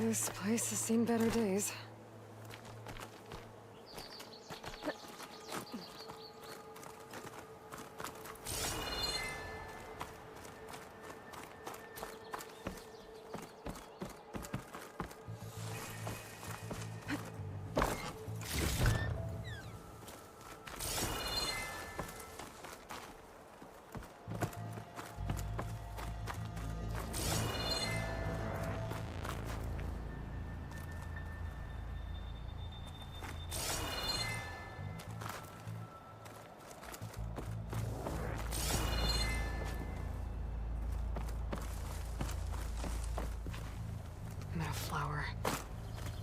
This place has seen better days. Flower.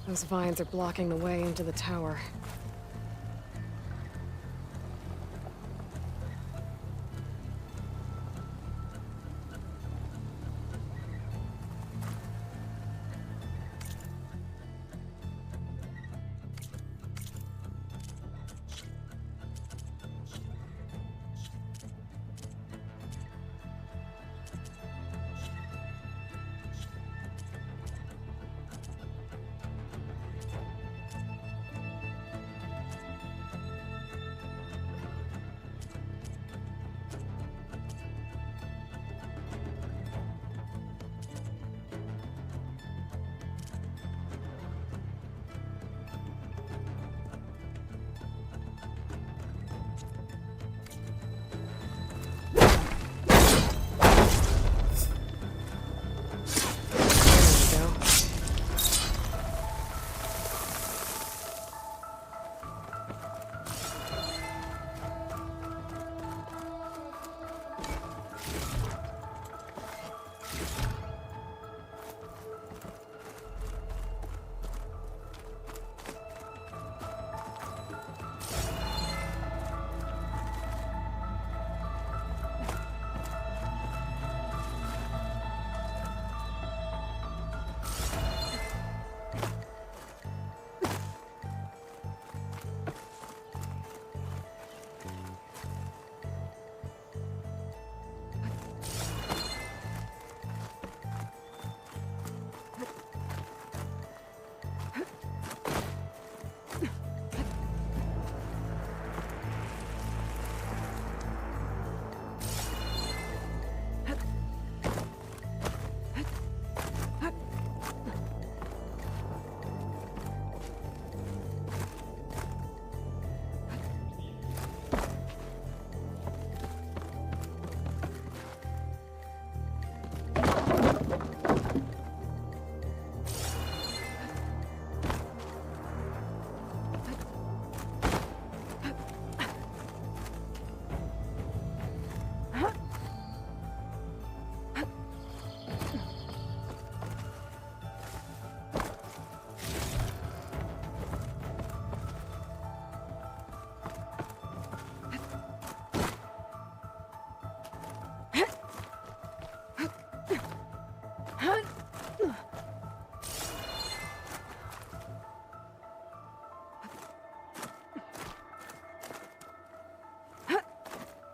Those vines are blocking the way into the tower.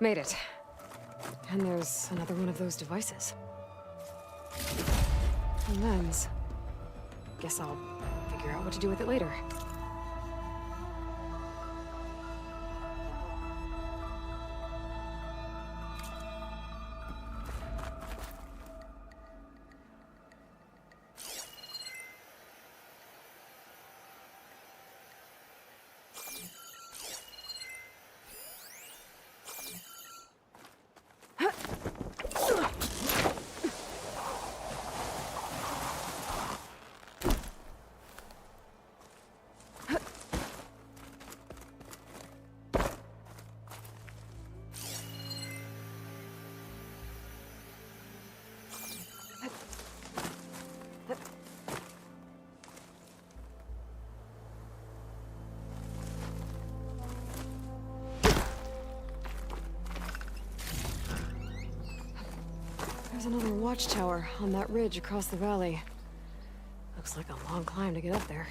Made it. And there's another one of those devices. A lens. Guess I'll figure out what to do with it later. There's another watchtower on that ridge across the valley. Looks like a long climb to get up there.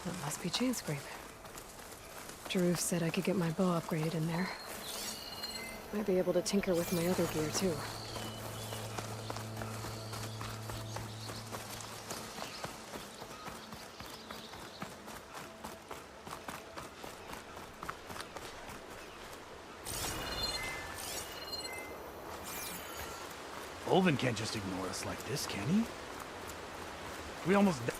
That must be Chainscrape. Drew said I could get my bow upgraded in there. Might be able to tinker with my other gear, too. Olvin can't just ignore us like this, can he? We almost died.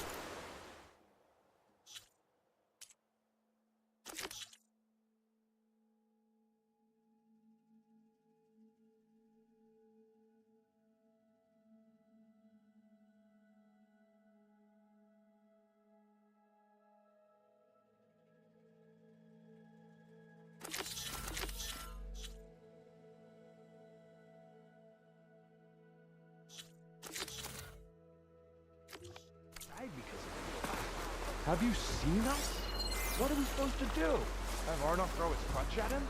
Have you seen us? What are we supposed to do? Have Arnold throw his punch at him?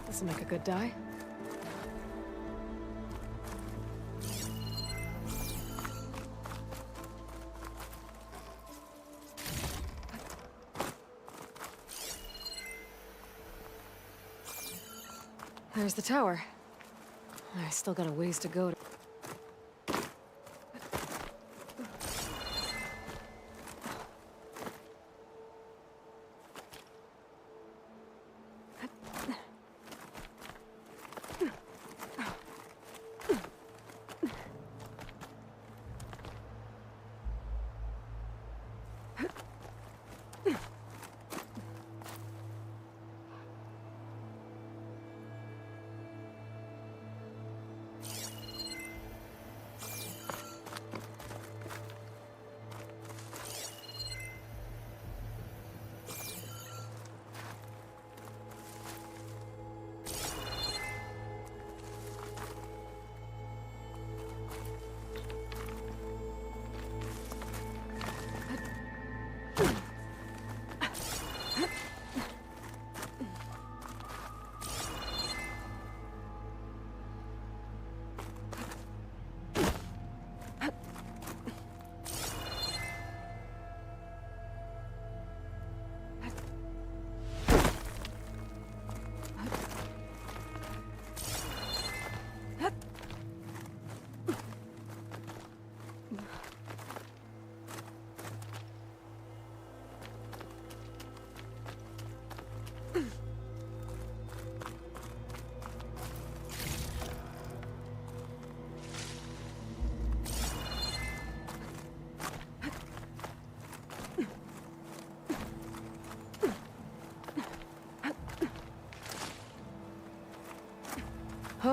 This'll make a good die. There's the tower. I still got a ways to go.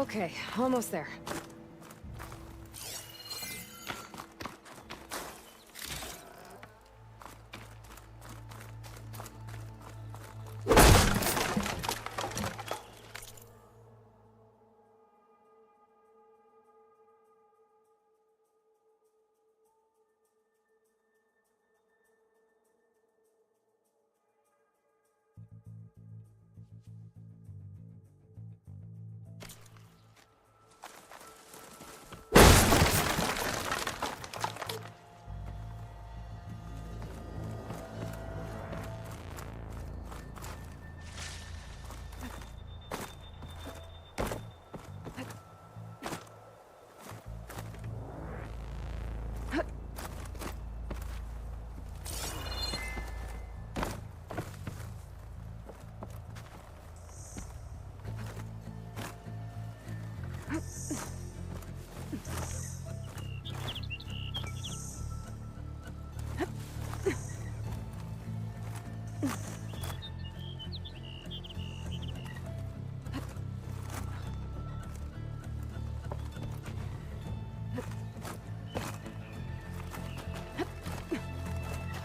Okay, almost there.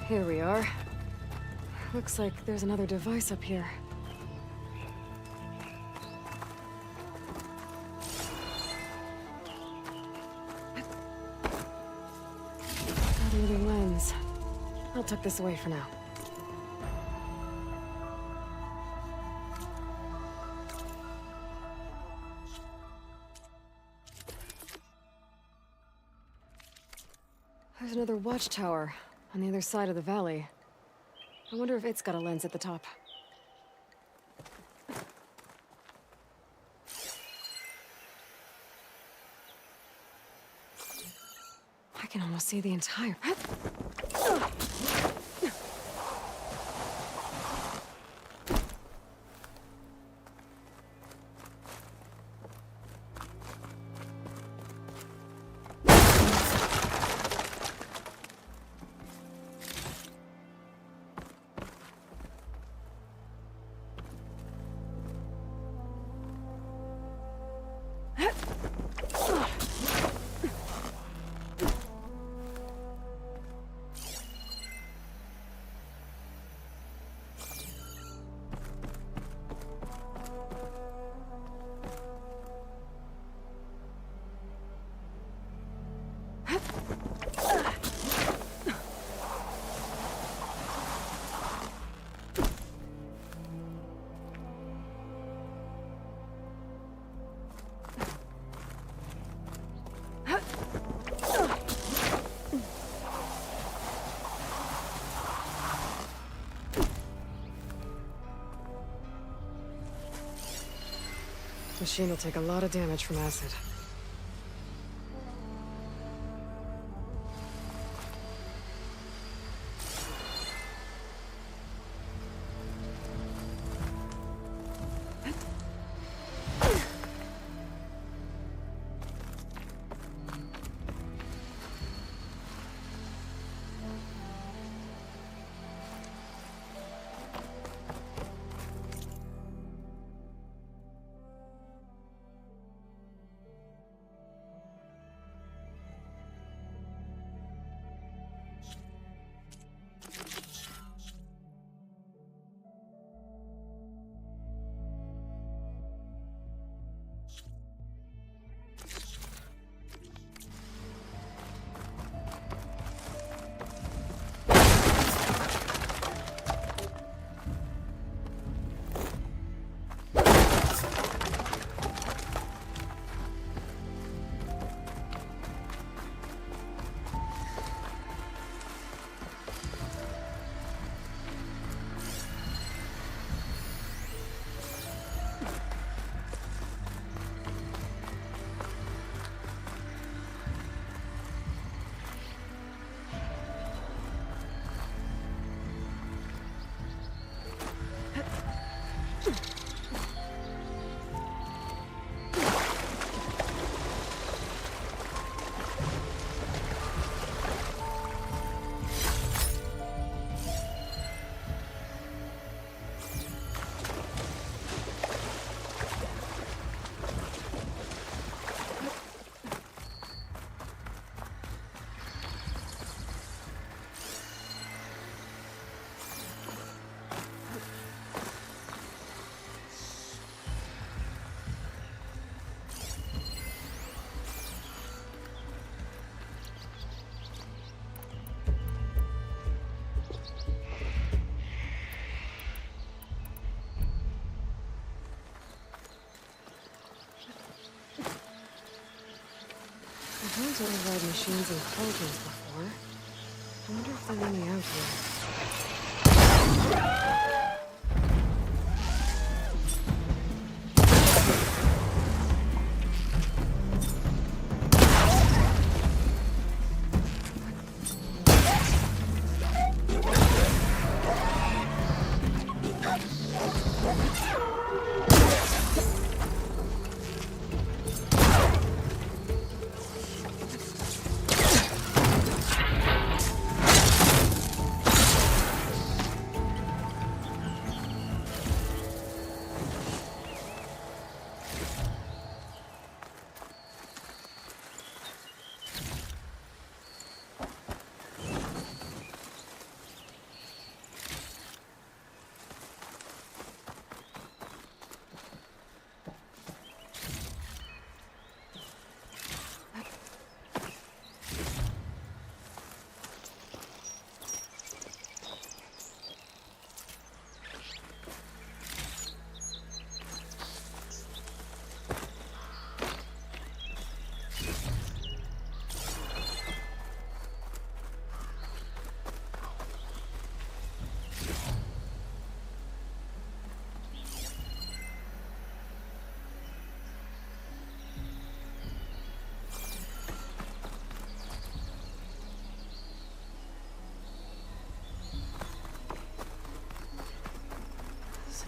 Here we are. Looks like there's another device up here. Another lens. I'll tuck this away for now. There's another watchtower on the other side of the valley. I wonder if it's got a lens at the top. I can almost see the entire... Machine will take a lot of damage from acid. to override machines and cauldrons before. I wonder if they're running out here.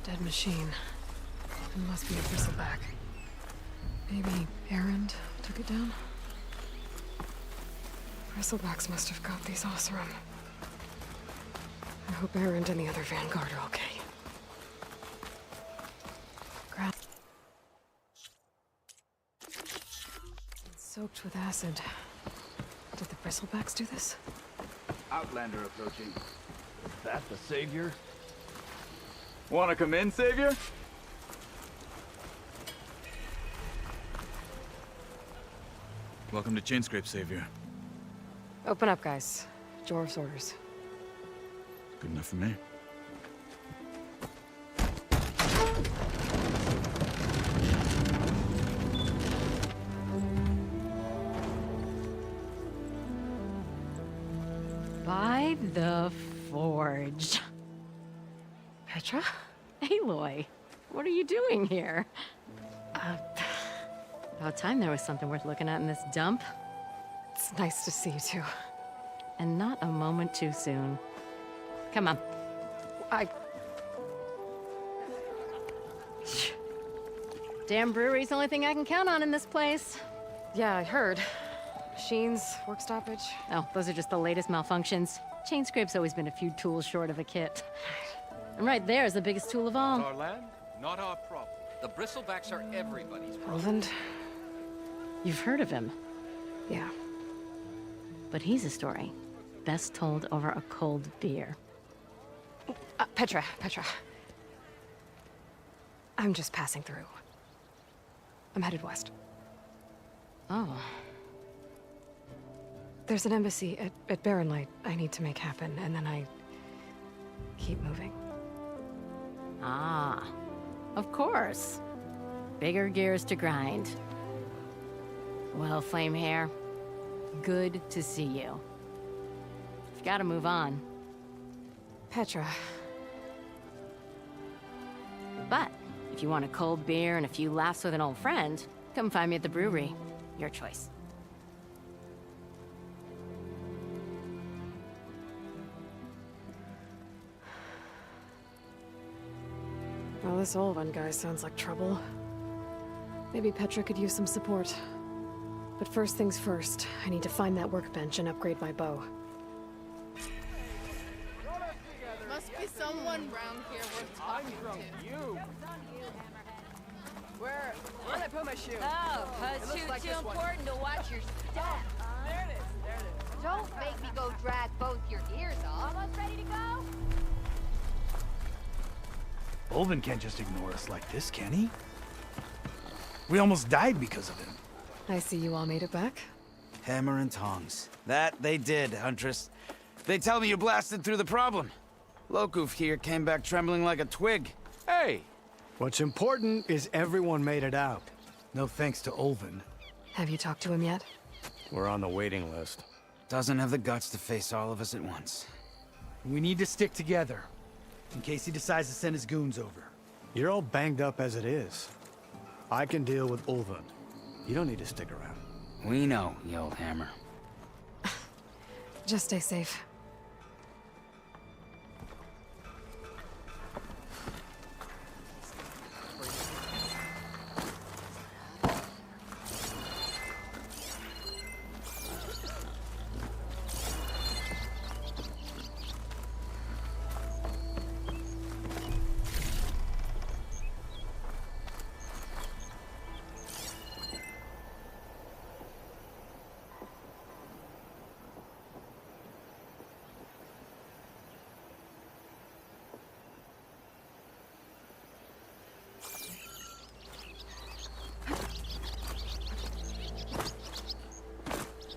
Dead machine. It must be a bristleback. Maybe Errand took it down? Bristlebacks must have got these Oseram. I hope Errand and the other Vanguard are okay. It's soaked with acid. Did the bristlebacks do this? Outlander approaching. Is that the savior? Wanna come in, savior? Welcome to Chainscrape, Savior. Open up, guys. Jorv's orders. Good enough for me. By the Forge. Petra? Aloy, what are you doing here? About time there was something worth looking at in this dump. It's nice to see you too. And not a moment too soon. Come on. Damn brewery's the only thing I can count on in this place. Yeah, I heard. Machines, work stoppage. Oh, those are just the latest malfunctions. Chainscrape's always been a few tools short of a kit. And right there is the biggest tool of all. Our land, not our problem. The bristlebacks are everybody's problem. Roland? You've heard of him, Yeah. but he's a story best told over a cold beer. Petra. I'm just passing through. I'm headed west. Oh, There's an embassy at Barren Light I need to make happen, and then I keep moving. ah, of course. Bigger gears to grind. Well, Flamehair, good to see you. You've got to move on. Petra. But if you want a cold beer and a few laughs with an old friend, come find me at the brewery. Your choice. Well, this Olvan guy sounds like trouble. Maybe Petra could use some support. But first things first, I need to find that workbench and upgrade my bow. Must be someone round here worth talking to. Where'd I put my shoe? Oh, cause looks shoes like too this one. important to watch your step. There it is. Don't make me go drag both your ears off. Almost ready to go? Olvan can't just ignore us like this, can he? We almost died because of him. I see you all made it back. Hammer and tongs. That they did, Huntress. They tell me you blasted through the problem. Lokuf here came back trembling like a twig. Hey! What's important is everyone made it out. No thanks to Olvan. Have you talked to him yet? We're on the waiting list. Doesn't have the guts to face all of us at once. We need to stick together, in case he decides to send his goons over. You're all banged up as it is. I can deal with Ulvund. You don't need to stick around. We know, you old hammer. Just stay safe.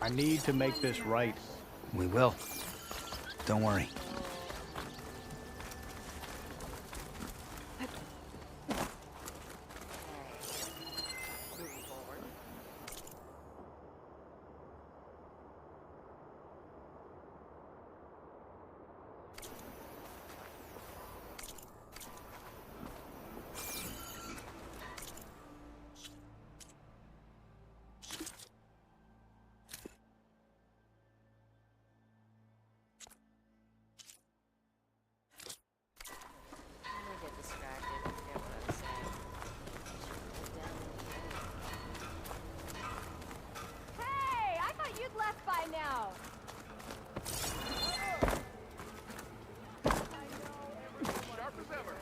I need to make this right. We will. Don't worry. Hey, I thought you'd left by now. Sharp as ever.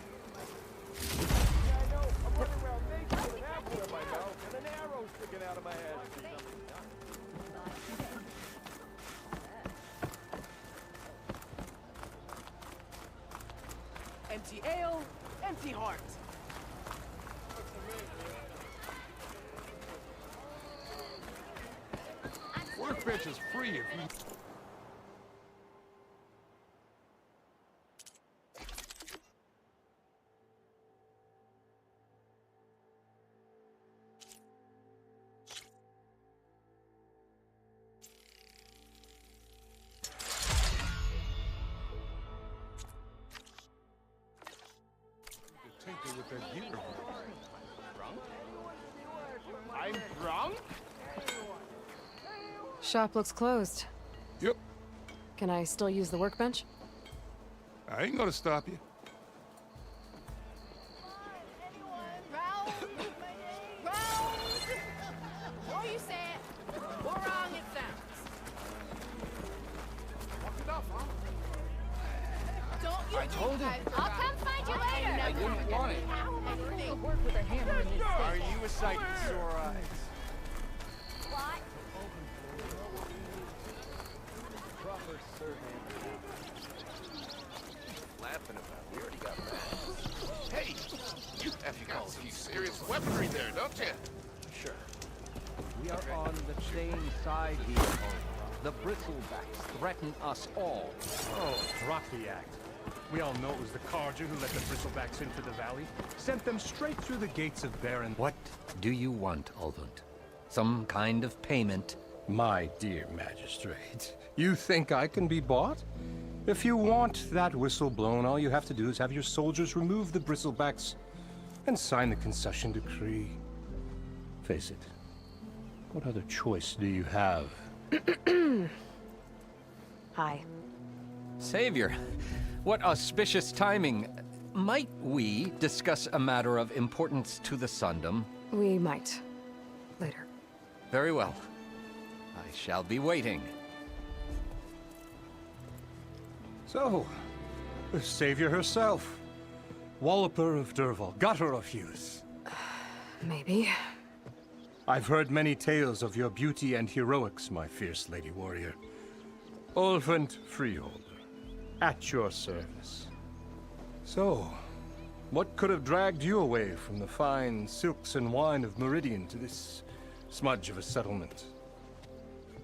Yeah, I know. I'm running around naked with an apple in my mouth and an arrow sticking out of my head. Empty ale, empty heart. Workbench is free if you... tinker with their gear. Drunk? I'm drunk? Shop looks closed. Yep. Can I still use the workbench? I ain't gonna stop you. Round! Round! Before you say it, more wrong it sounds. Walk it up, huh? Don't you I told him. I'll come find you later. I didn't want it. Work with a hammer in his Are you a sight for sore eyes? What? Laughing about. We already got that. Hey! You have got some serious weaponry there, don't you? Sure. We are on the same side here. The bristlebacks threaten us all. Oh, drop the act. We all know it was the Carja who let the bristlebacks into the valley. Sent them straight through the gates of Baron. What do you want, Ulvund? Some kind of payment? My dear magistrate, you think I can be bought? If you want that whistle blown, all you have to do is have your soldiers remove the bristlebacks and sign the concession decree. Face it, what other choice do you have? Hi. Savior, what auspicious timing. Might we discuss a matter of importance to the Sundom? We might. Later. Very well. I shall be waiting. So, the savior herself. Walloper of Derval, gutter of youth. Maybe. I've heard many tales of your beauty and heroics, my fierce lady warrior. Ulvund Freeholder, at your service. So, what could have dragged you away from the fine silks and wine of Meridian to this smudge of a settlement?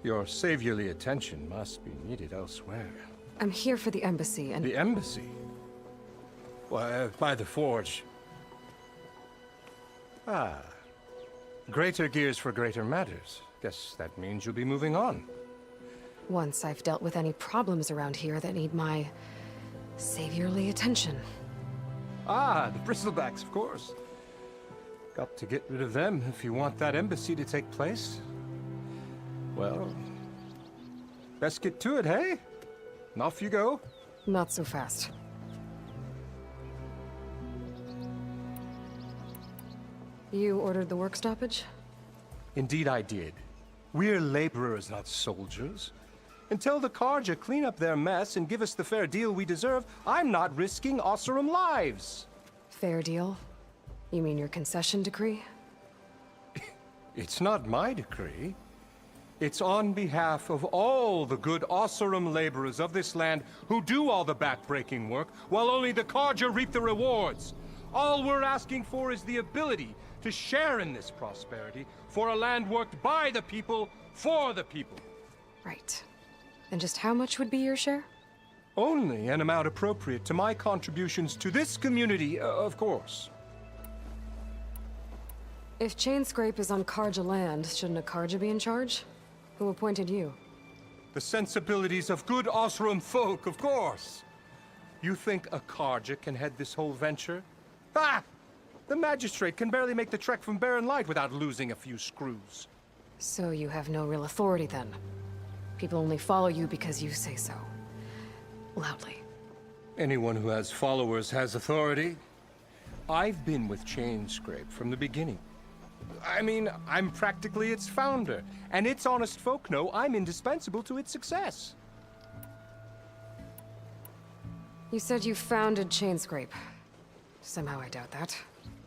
Your saviorly attention must be needed elsewhere. I'm here for the embassy and... The embassy? Why, by the forge. Ah. Greater gears for greater matters. Guess that means you'll be moving on. Once I've dealt with any problems around here that need my saviorly attention. Ah, the bristlebacks, of course. Got to get rid of them if you want that embassy to take place. Well, best get to it, hey? And off you go. Not so fast. You ordered the work stoppage? Indeed I did. We're laborers, not soldiers. Until the Carja clean up their mess and give us the fair deal we deserve, I'm not risking Osseram lives. Fair deal? You mean your concession decree? It's not my decree. It's on behalf of all the good Osseram laborers of this land who do all the back-breaking work, while only the Carja reap the rewards. All we're asking for is the ability to share in this prosperity for a land worked by the people, for the people. Right. And just how much would be your share? Only an amount appropriate to my contributions to this community, of course. If Chainscrape is on Carja land, shouldn't a Carja be in charge? Who appointed you? The sensibilities of good Osseram folk, of course. You think a Carja can head this whole venture? Ah! The magistrate can barely make the trek from Barren Light without losing a few screws. So you have no real authority then? People only follow you because you say so. Loudly. Anyone who has followers has authority. I've been with Chainscrape from the beginning. I mean, I'm practically its founder, and its honest folk know I'm indispensable to its success. You said you founded Chainscrape. Somehow I doubt that.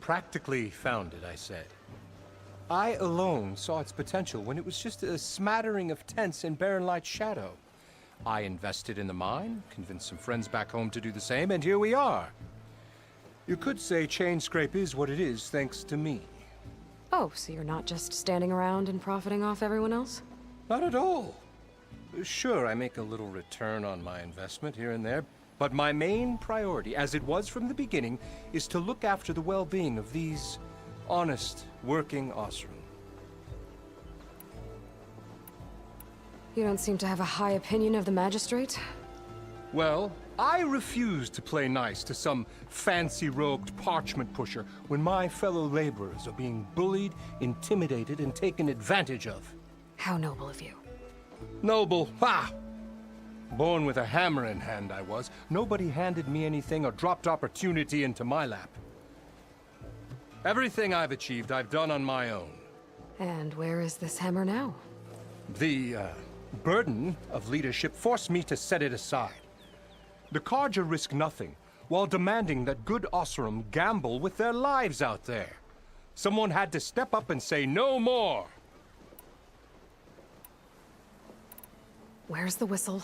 Practically founded, I said. I alone saw its potential when it was just a smattering of tents in Barren Light's shadow. I invested in the mine, convinced some friends back home to do the same, and here we are. You could say Chainscrape is what it is thanks to me. Oh, so you're not just standing around and profiting off everyone else? Not at all. Sure, I make a little return on my investment here and there, but my main priority, as it was from the beginning, is to look after the well-being of these honest, working Osseram. You don't seem to have a high opinion of the magistrate? Well, I refuse to play nice to some fancy-robed parchment pusher when my fellow laborers are being bullied, intimidated, and taken advantage of. How noble of you. Noble? Ha! Born with a hammer in hand, I was. Nobody handed me anything or dropped opportunity into my lap. Everything I've achieved, I've done on my own. And where is this hammer now? The, burden of leadership forced me to set it aside. The Carja risk nothing, while demanding that good Osseram gamble with their lives out there. Someone had to step up and say no more. Where's the whistle?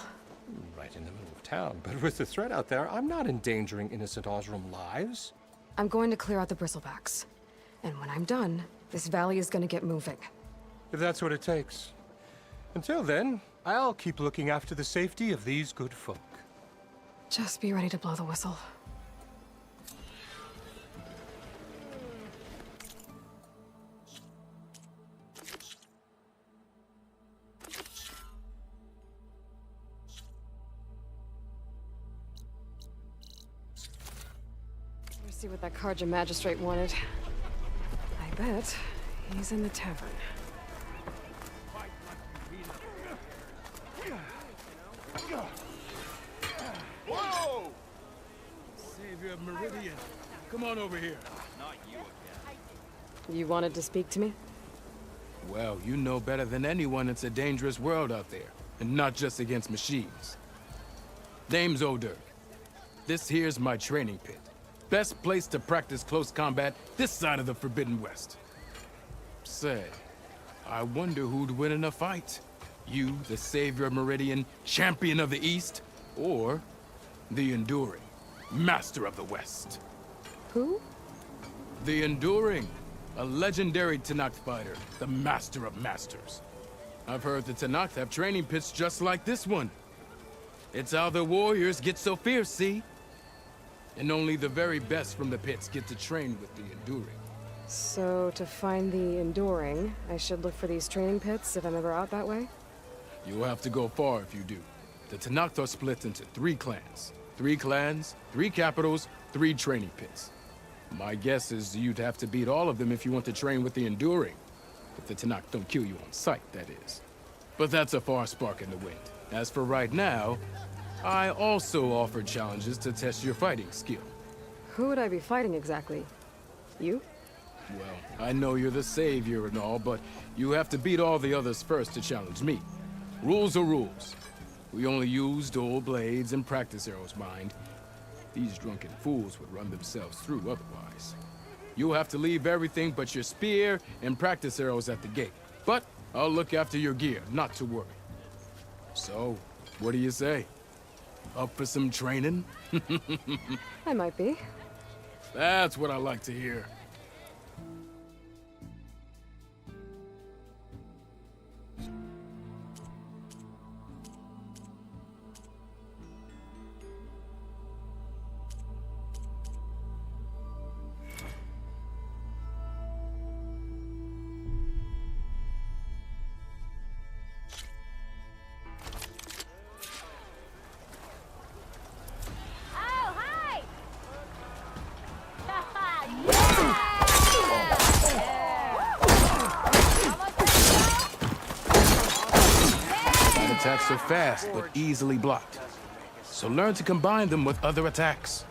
Right in the middle of town, but with the threat out there, I'm not endangering innocent Osseram lives. I'm going to clear out the bristlebacks. And when I'm done, this valley is going to get moving. If that's what it takes. Until then, I'll keep looking after the safety of these good folk. Just be ready to blow the whistle. Let's see what that Carja magistrate wanted. I bet he's in the tavern. Whoa! Savior of Meridian, come on over here. Not you again. You wanted to speak to me? Well, you know better than anyone it's a dangerous world out there, and not just against machines. Name's O'Dirk. This here's my training pit. Best place to practice close combat this side of the Forbidden West. Say, I wonder who'd win in a fight. You, the Savior of Meridian, Champion of the East, or the Enduring, Master of the West. Who? The Enduring, a legendary Tenakth fighter, the Master of Masters. I've heard the Tenakth have training pits just like this one. It's how the warriors get so fierce, see? And only the very best from the pits get to train with the Enduring. So, to find the Enduring, I should look for these training pits if I'm ever out that way? You'll have to go far if you do. The Tenakth are split into 3 clans. 3 clans, 3 capitals, 3 training pits. My guess is you'd have to beat all of them if you want to train with the Enduring. If the Tenakth don't kill you on sight, that is. But that's a far spark in the wind. As for right now, I also offer challenges to test your fighting skill. Who would I be fighting exactly? You? Well, I know you're the savior and all, but you have to beat all the others first to challenge me. Rules are rules. We only use dual blades and practice arrows, mind. These drunken fools would run themselves through otherwise. You'll have to leave everything but your spear and practice arrows at the gate. But I'll look after your gear, not to worry. So, what do you say? Up for some training? I might be. That's what I like to hear. Attacks are fast, but easily blocked. So learn to combine them with other attacks.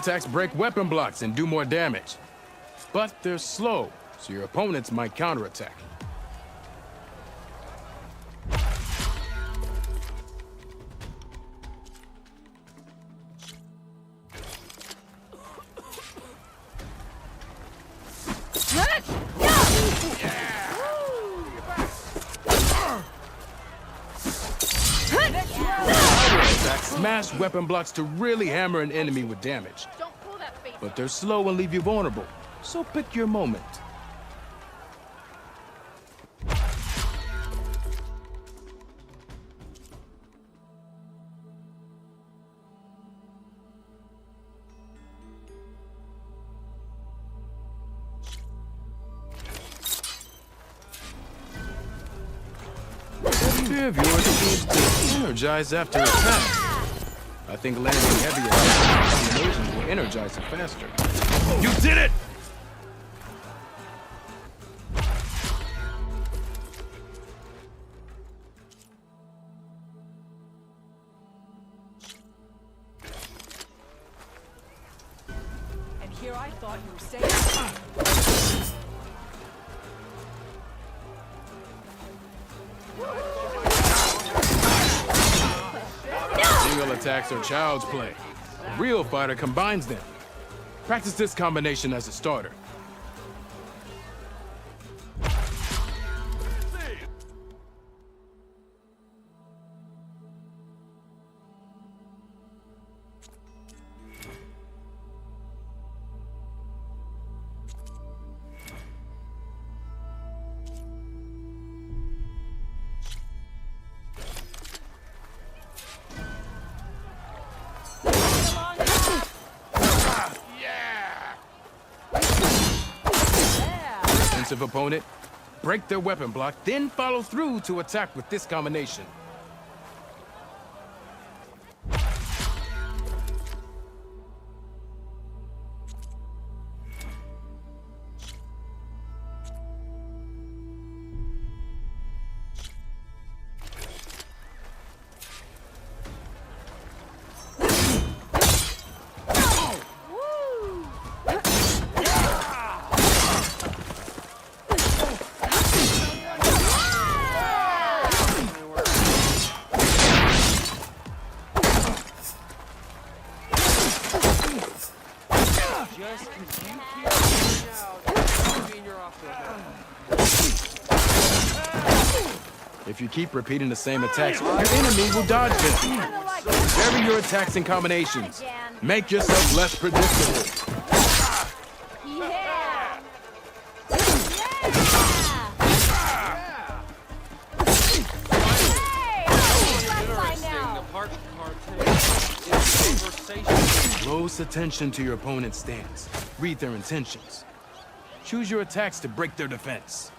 Attacks break weapon blocks and do more damage. But they're slow, so your opponents might counterattack. Smash weapon blocks to really hammer an enemy with damage. Don't pull that face. But they're slow and leave you vulnerable, so pick your moment. Fear of yours seems to energize after attack. I think landing heavy attacks combinations will energize it faster. You did it! And here I thought you were saying. Single attacks are child's play. A real fighter combines them. Practice this combination as a starter. Defensive opponent, break their weapon block, then follow through to attack with this combination. Just 'cause you keep reaching out doesn't mean you're off to a good. If you keep repeating the same attacks, your enemy will dodge them. Vary your attacks and combinations. Make yourself less predictable. Close attention to your opponent's stance. Read their intentions. Choose your attacks to break their defense.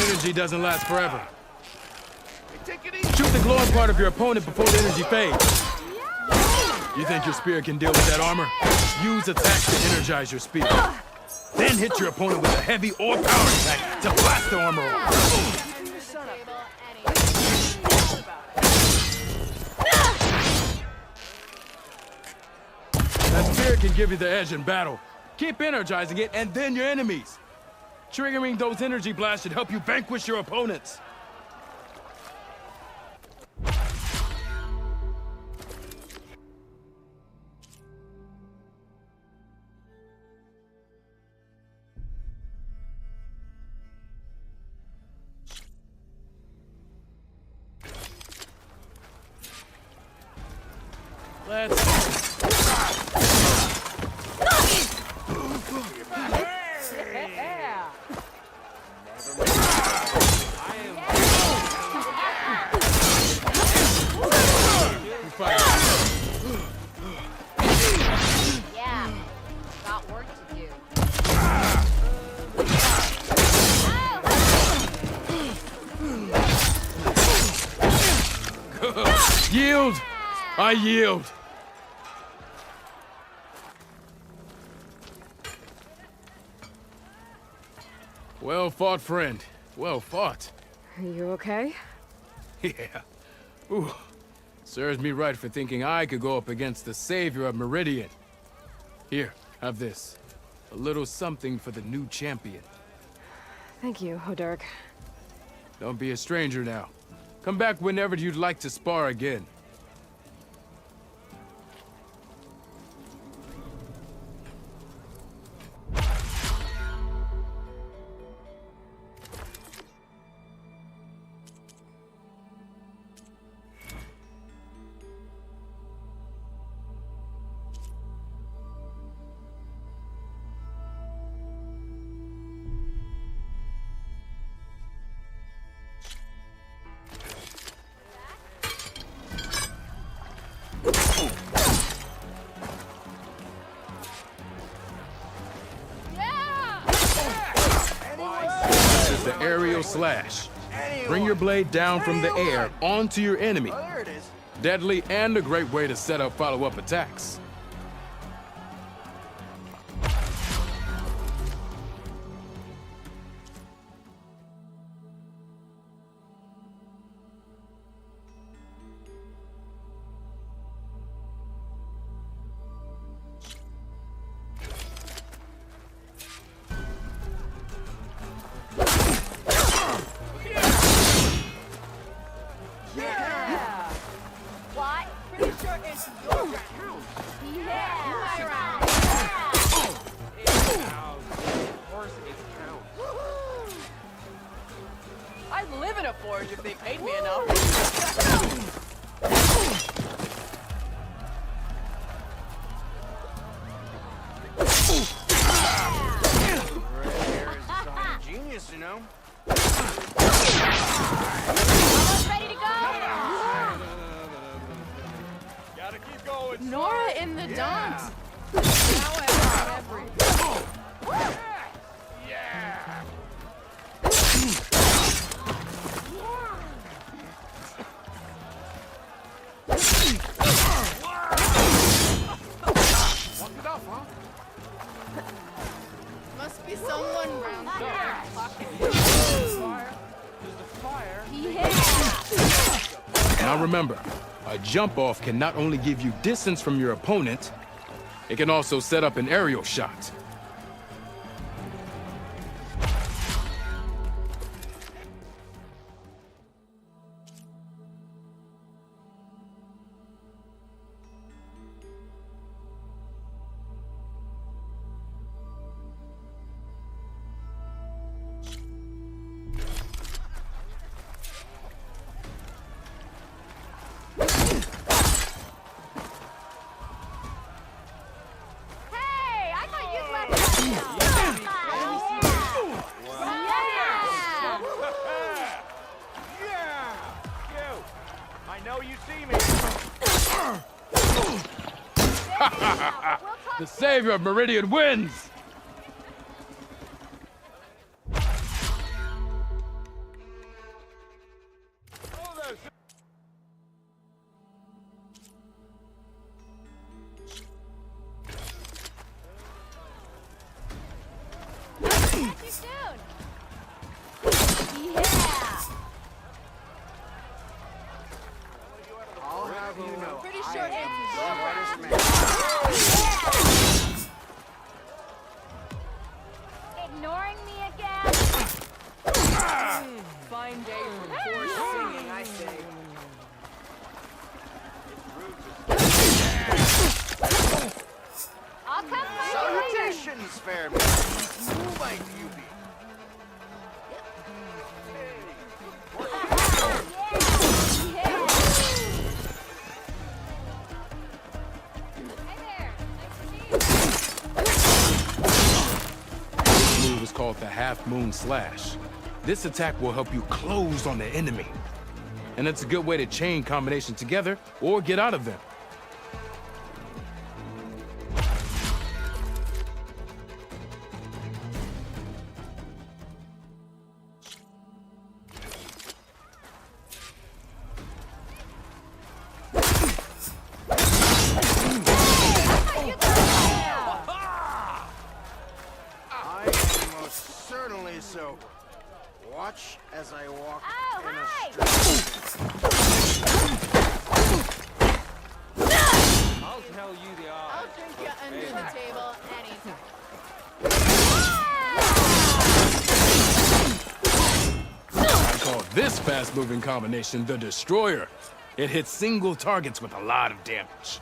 Energy doesn't last forever. Shoot the glowing part of your opponent before the energy fades. You think your spear can deal with that armor? Use attacks to energize your spear. Then hit your opponent with a heavy or power attack to blast the armor off. That spear can give you the edge in battle. Keep energizing it, and then your enemies. Triggering those energy blasts should help you vanquish your opponents. Yield! I yield! Well fought, friend. Well fought. Are you okay? Yeah. Ooh. Serves me right for thinking I could go up against the savior of Meridian. Here, have this. A little something for the new champion. Thank you, Hodurk. Don't be a stranger now. Come back whenever you'd like to spar again. Aerial slash. Bring your blade down from the air onto your enemy. Deadly and a great way to set up follow-up attacks. I'd live in a forge if they paid me enough. Genius, you know. Almost ready to go? Gotta keep going. Nora in the Daunt. Now I have everything. Yeah. Walk it off, huh? Must be someone around here. Now remember, a jump off can not only give you distance from your opponent, It can also set up an aerial shot. The savior of Meridian wins! Pretty sure it's Ignoring me again? Fine day for poor singing, I say. I'll come find Salutations, fair maidens. Who might you be? This move is called the Half Moon Slash. This attack will help you close on the enemy. And it's a good way to chain combinations together or get out of them. I am most certainly so. Watch as I walk in a I'll tell you the odds. I'll drink you under the table anytime. I call this fast-moving combination the Destroyer. It hits single targets with a lot of damage.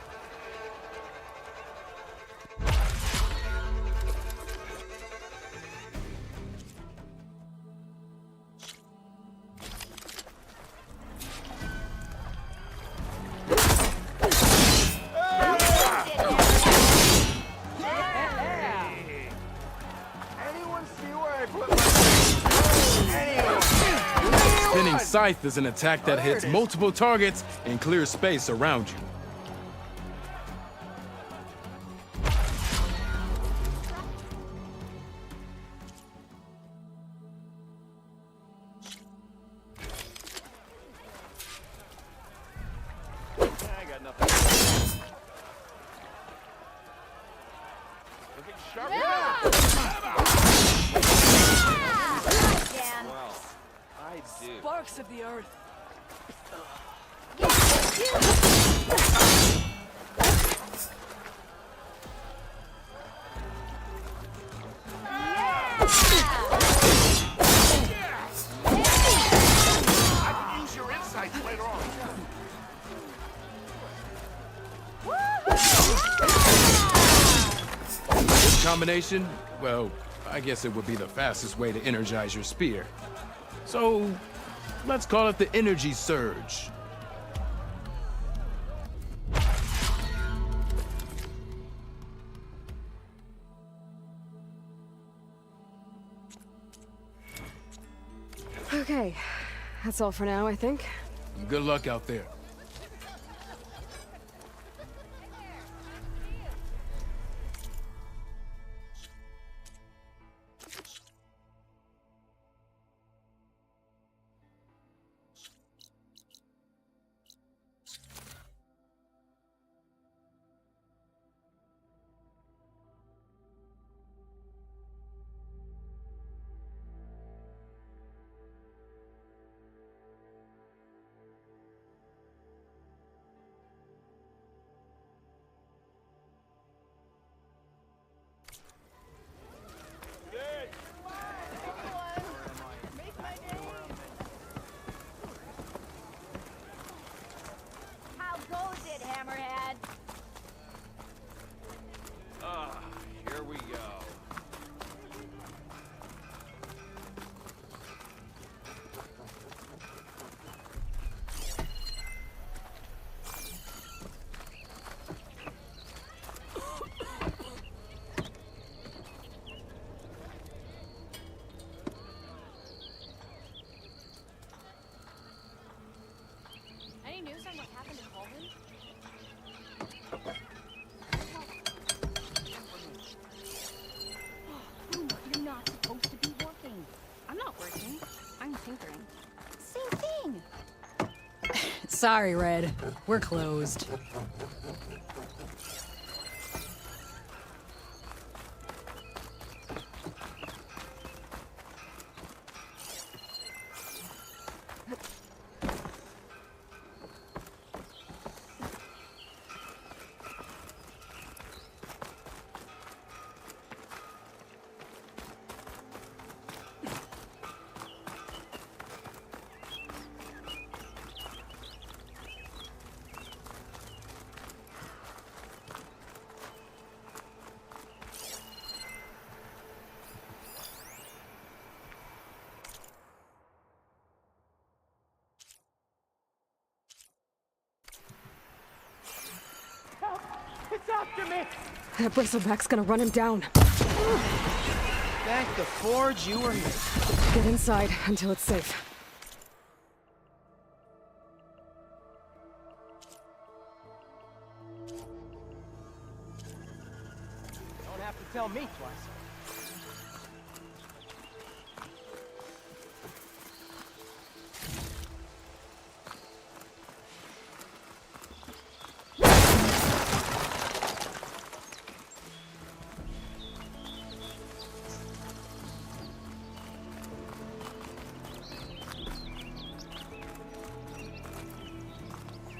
Anyone see where I put my... Anyone? Spinning Scythe is an attack that hits multiple targets and clears space around you. I got nothing. Looking sharp. Again. Well, I do. Sparks of the earth. I can use your insights later on. This combination, well, I guess it would be the fastest way to energize your spear. So, let's call it the Energy Surge. Okay, that's all for now, I think. Good luck out there. it, Hammerhead. Ah, here we go. Any news on what happened in Poland? You're not supposed to be working. I'm not working. I'm tinkering. Same thing. Sorry, Red. We're closed. It's after me! That bristleback's gonna run him down. Thank the forge you were here. Get inside until it's safe. Don't have to tell me twice.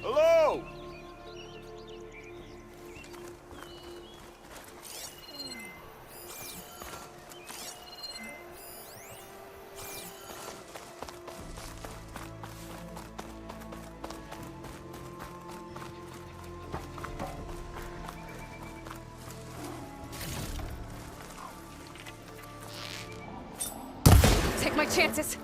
Hello! Take my chances.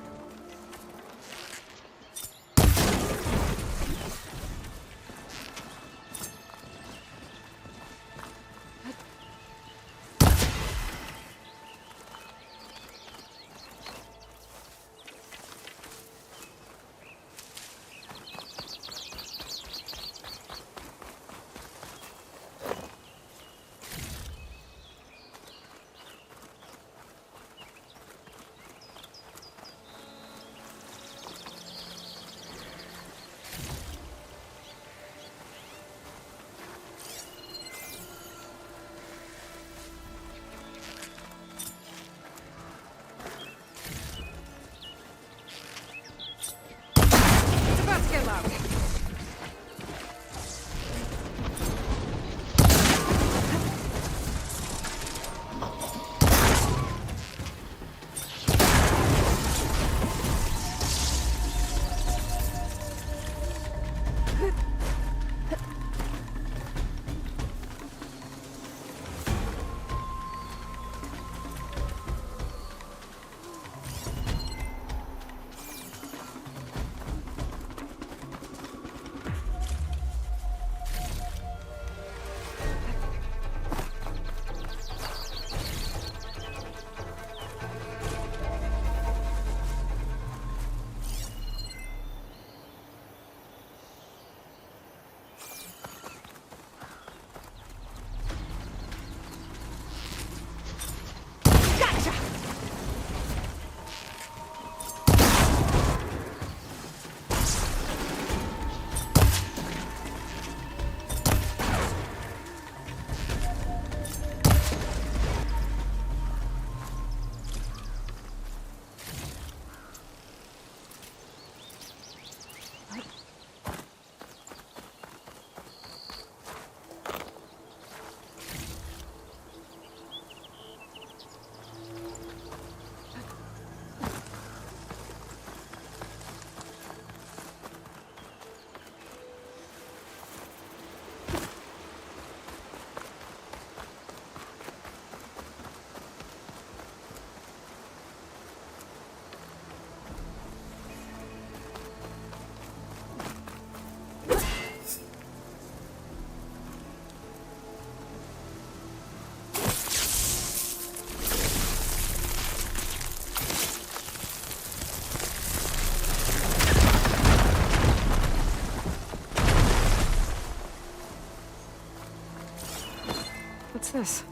What's this?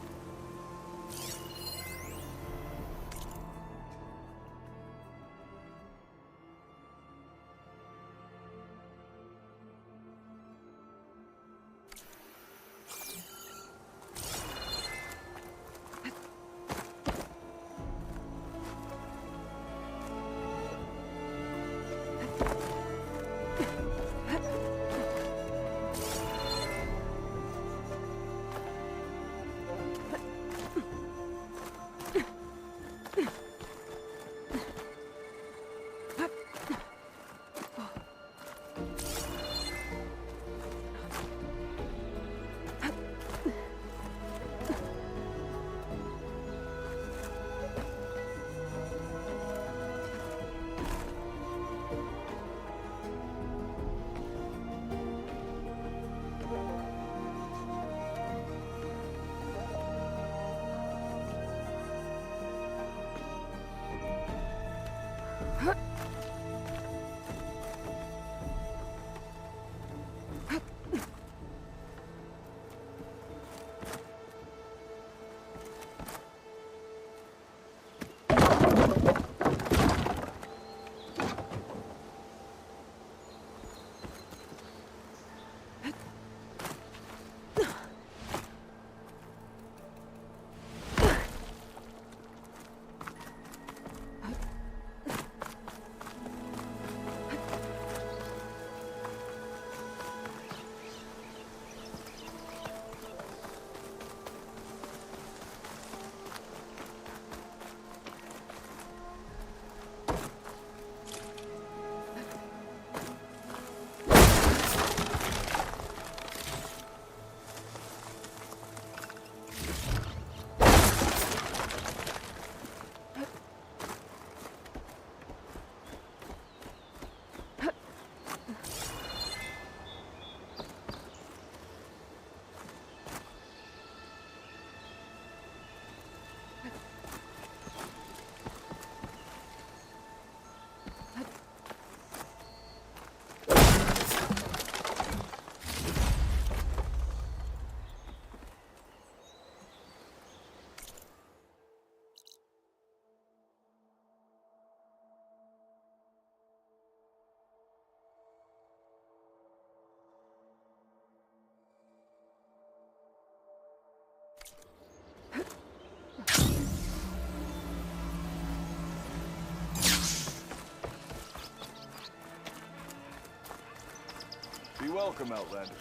Be welcome, Outlander.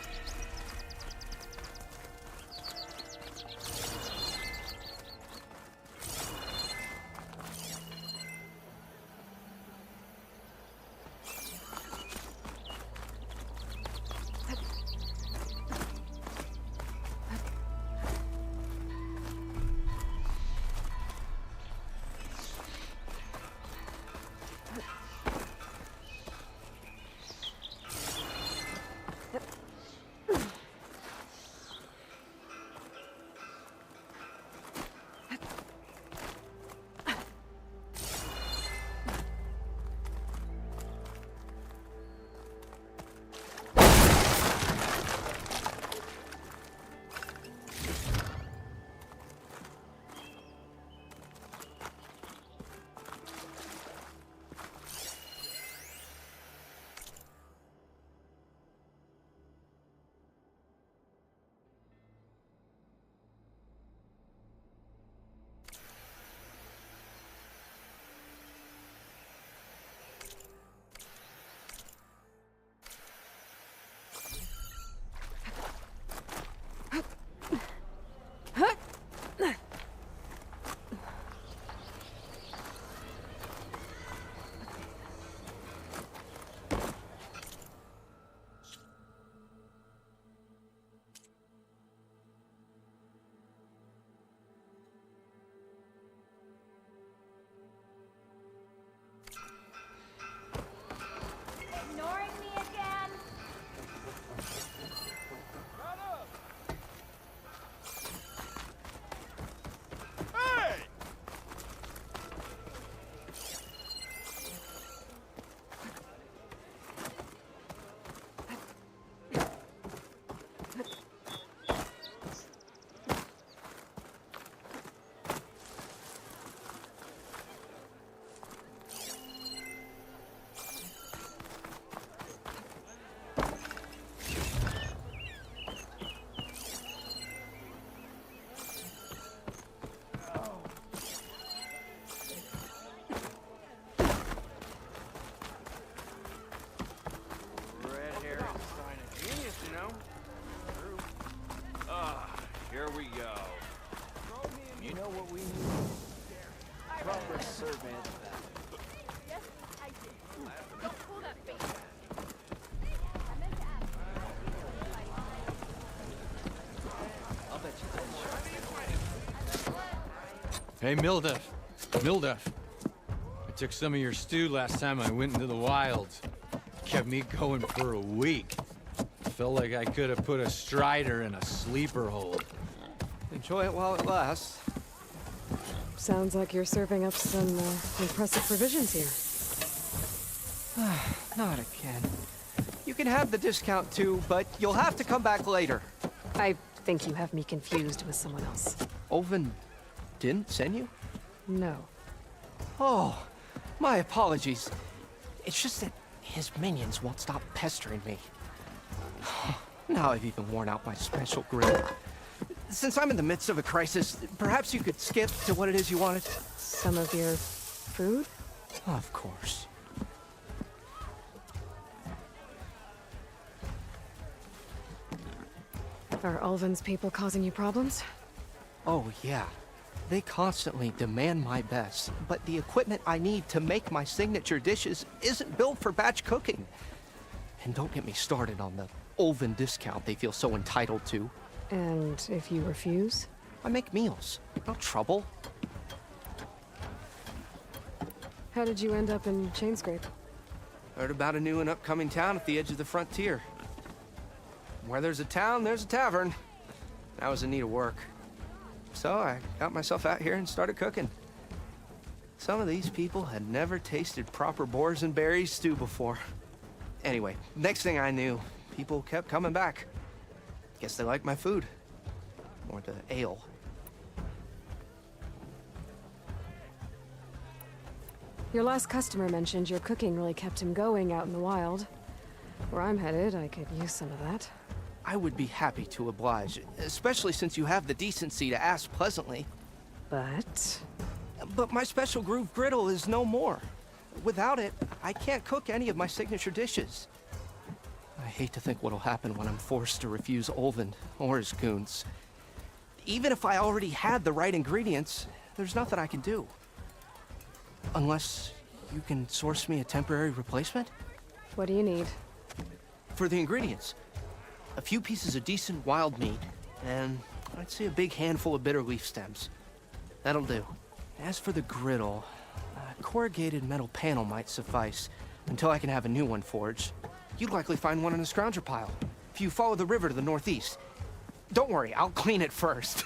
Hey, Mildef. Mildef. I took some of your stew last time I went into the wilds. Kept me going for a week. Felt like I could have put a strider in a sleeper hold. Enjoy it while it lasts. Sounds like you're serving up some impressive provisions here. Not again. You can have the discount too, but you'll have to come back later. I think you have me confused with someone else. Olvin didn't send you? No. Oh, my apologies. It's just that his minions won't stop pestering me. Now I've even worn out my special grill. Since I'm in the midst of a crisis, perhaps you could skip to what it is you wanted? Some of your food? Of course. Are Ulvin's people causing you problems? Oh, yeah. They constantly demand my best, but the equipment I need to make my signature dishes isn't built for batch cooking. And don't get me started on the Ulvin discount they feel so entitled to. And if you refuse? I make meals. No trouble. How did you end up in Chainscrape? Heard about a new and upcoming town at the edge of the frontier. Where there's a town, there's a tavern. I was in need of work. So I got myself out here and started cooking. Some of these people had never tasted proper boars and berries stew before. Anyway, next thing I knew, people kept coming back. Guess they liked my food. Or the ale. Your last customer mentioned your cooking really kept him going out in the wild. Where I'm headed, I could use some of that. I would be happy to oblige, especially since you have the decency to ask pleasantly. But my special groove griddle is no more. Without it, I can't cook any of my signature dishes. I hate to think what'll happen when I'm forced to refuse Ulvin or his goons. Even if I already had the right ingredients, there's nothing I can do. Unless you can source me a temporary replacement? What do you need? For the ingredients, a few pieces of decent wild meat, and I'd say a big handful of bitter leaf stems. That'll do. As for the griddle, a corrugated metal panel might suffice until I can have a new one forged. You'd likely find one in a scrounger pile, if you follow the river to the northeast. Don't worry, I'll clean it first.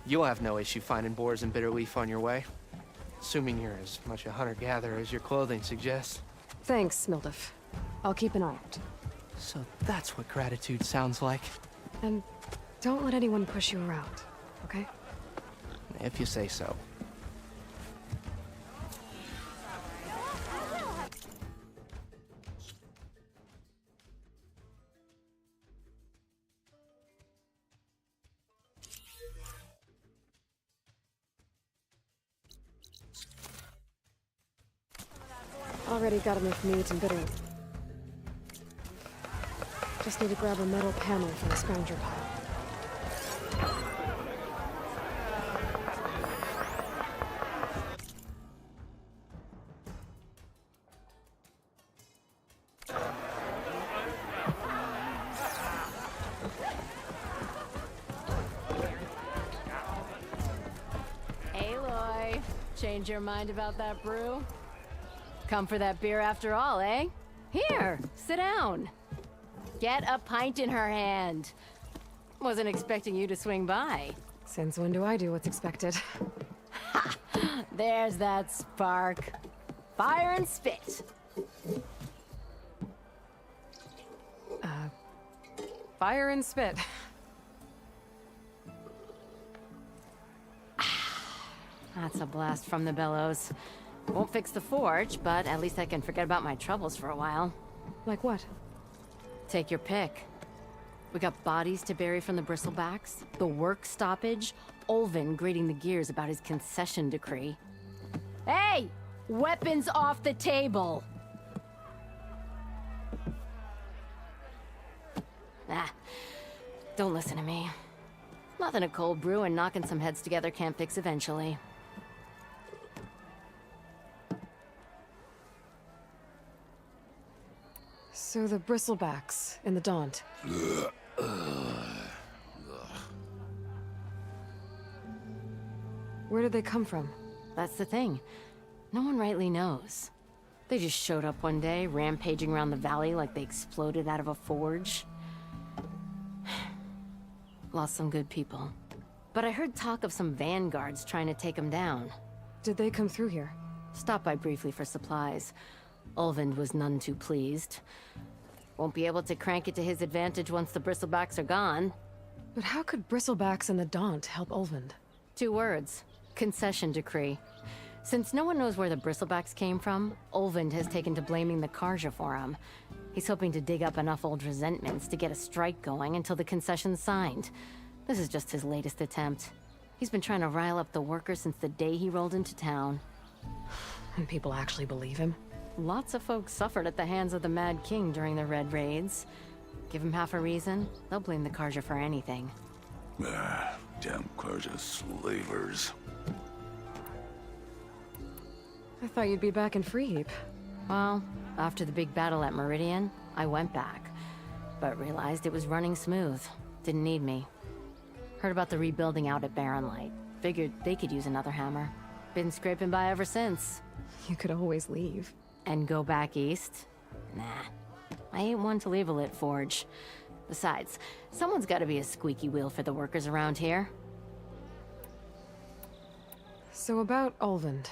You'll have no issue finding boars and bitter leaf on your way. Assuming you're as much a hunter-gatherer as your clothing suggests. Thanks, Mildef. I'll keep an eye out. So that's what gratitude sounds like. And don't let anyone push you around, okay? If you say so. Already got enough meat and bitter. Just need to grab a metal panel from the scrounger pile. Aloy, change your mind about that brew? Come for that beer after all, eh? Here, sit down. Get a pint in her hand. Wasn't expecting you to swing by. Since when do I do what's expected? Ha! There's that spark. Fire and spit. Fire and spit. That's a blast from the bellows. Won't fix the forge, but at least I can forget about my troubles for a while. Like what? Take your pick. We got bodies to bury from the bristlebacks, the work stoppage, Ulvin grating the gears about his concession decree. Hey! Weapons off the table! Ah, don't listen to me. Nothing a cold brew and knocking some heads together can't fix eventually. So the bristlebacks in the Daunt. Where did they come from? That's the thing. No one rightly knows. They just showed up one day, rampaging around the valley like they exploded out of a forge. Lost some good people. But I heard talk of some vanguards trying to take them down. Did they come through here? Stopped by briefly for supplies. Ulvund was none too pleased. Won't be able to crank it to his advantage once the bristlebacks are gone. But how could Bristlebacks and the Daunt help Ulvund? 2 words. Concession decree. Since no one knows where the bristlebacks came from, Ulvund has taken to blaming the Karja for him. He's hoping to dig up enough old resentments to get a strike going until the concession's signed. This is just his latest attempt. He's been trying to rile up the workers since the day he rolled into town. And people actually believe him? Lots of folks suffered at the hands of the Mad King during the Red Raids. Give him half a reason, they'll blame the Karja for anything. Damn Karja slavers. I thought you'd be back in Freeheap. Well, after the big battle at Meridian, I went back. But realized it was running smooth. Didn't need me. Heard about the rebuilding out at Barren Light. Figured they could use another hammer. Been scraping by ever since. You could always leave. And go back east? Nah. I ain't one to leave a lit forge. Besides, someone's gotta be a squeaky wheel for the workers around here. So about Ulvund.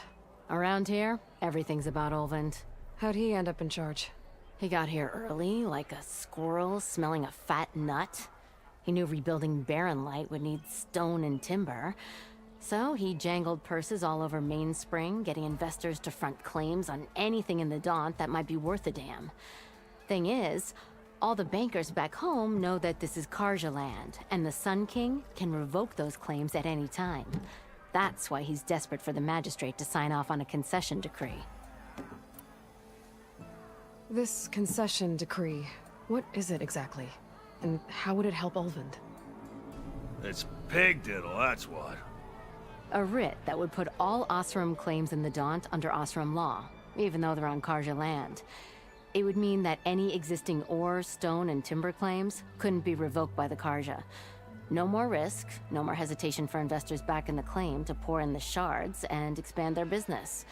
Around here, everything's about Ulvund. How'd he end up in charge? He got here early, like a squirrel smelling a fat nut. He knew rebuilding Barren Light would need stone and timber. So he jangled purses all over Mainspring, getting investors to front claims on anything in the Daunt that might be worth a damn. Thing is, all the bankers back home know that this is Karja land, and the Sun King can revoke those claims at any time. That's why he's desperate for the magistrate to sign off on a concession decree. This concession decree, what is it exactly? And how would it help Ulvund? It's pig diddle, that's what. A writ that would put all Osram claims in the Daunt under Osram law, even though they're on Karja land. It would mean that any existing ore, stone, and timber claims couldn't be revoked by the Karja. No more risk, no more hesitation for investors back in the claim to pour in the shards and expand their business.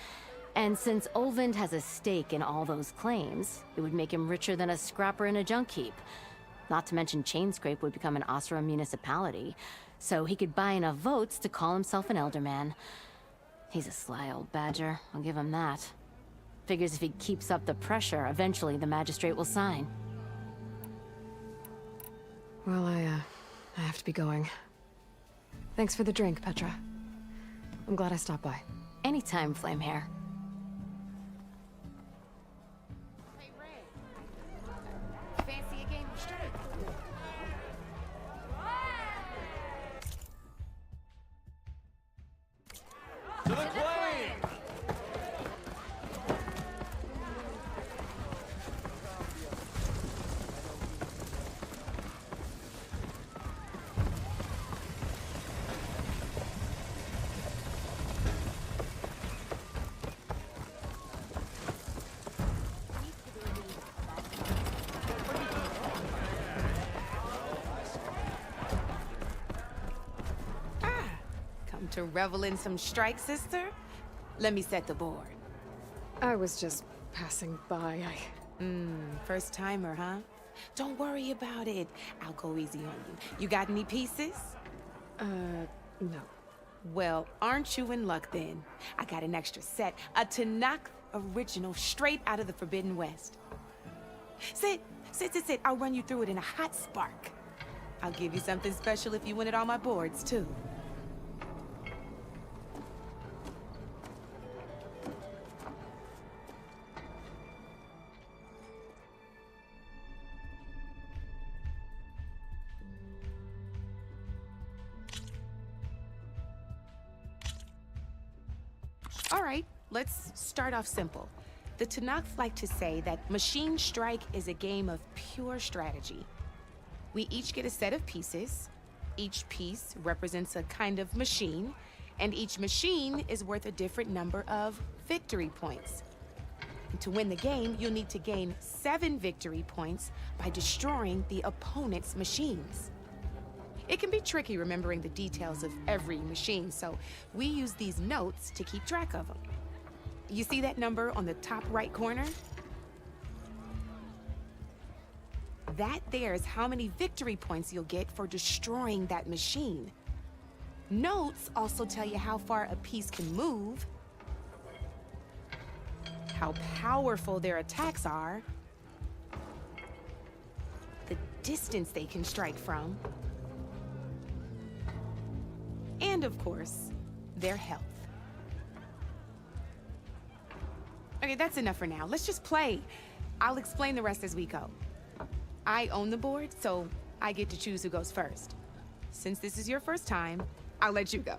And since Ulvund has a stake in all those claims, it would make him richer than a scrapper in a junk heap. Not to mention Chainscrape would become an Osram municipality, so he could buy enough votes to call himself an elderman. He's a sly old badger, I'll give him that. Figures if he keeps up the pressure, eventually the magistrate will sign. Well, I have to be going. Thanks for the drink, Petra. I'm glad I stopped by. Anytime, Flamehair. Hey, Ray. Fancy a game of straight? To the claim! To revel in some strike, sister? Let me set the board. I was just passing by. First timer, huh? Don't worry about it. I'll go easy on you. You got any pieces? No. Well, aren't you in luck then? I got an extra set, a Tanakh original straight out of the Forbidden West. Sit. I'll run you through it in a hot spark. I'll give you something special if you win it on my boards, too. All right, let's start off simple. The Tanakh like to say that Machine Strike is a game of pure strategy. We each get a set of pieces. Each piece represents a kind of machine, and each machine is worth a different number of victory points. And to win the game, you'll need to gain 7 victory points by destroying the opponent's machines. It can be tricky remembering the details of every machine, so we use these notes to keep track of them. You see that number on the top right corner? That there is how many victory points you'll get for destroying that machine. Notes also tell you how far a piece can move, how powerful their attacks are, the distance they can strike from, and of course, their health. Okay, that's enough for now. Let's just play. I'll explain the rest as we go. I own the board, so I get to choose who goes first. Since this is your first time, I'll let you go.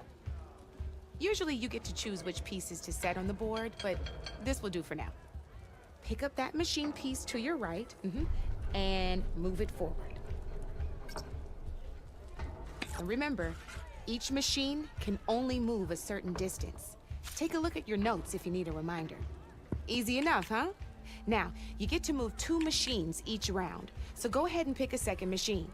Usually you get to choose which pieces to set on the board, but this will do for now. Pick up that machine piece to your right, and move it forward. And remember, each machine can only move a certain distance. Take a look at your notes if you need a reminder. Easy enough, huh? Now, you get to move 2 machines each round, so go ahead and pick a second machine.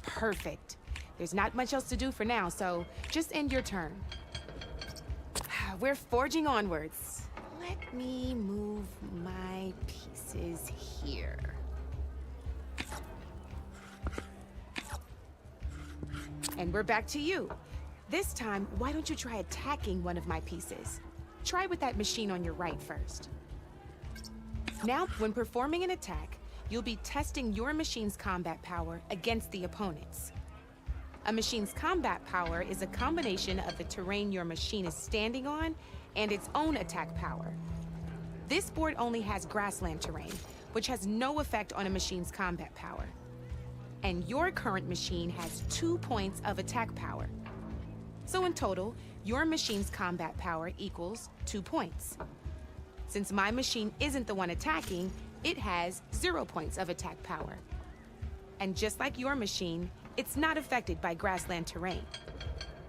Perfect. There's not much else to do for now, so just end your turn. We're forging onwards. Let me move my pieces here. And we're back to you. This time, why don't you try attacking one of my pieces? Try with that machine on your right first. Now, when performing an attack, you'll be testing your machine's combat power against the opponent's. A machine's combat power is a combination of the terrain your machine is standing on and its own attack power. This board only has grassland terrain, which has no effect on a machine's combat power. And your current machine has 2 points of attack power. So in total, your machine's combat power equals 2 points. Since my machine isn't the one attacking, it has 0 points of attack power. And just like your machine, it's not affected by grassland terrain.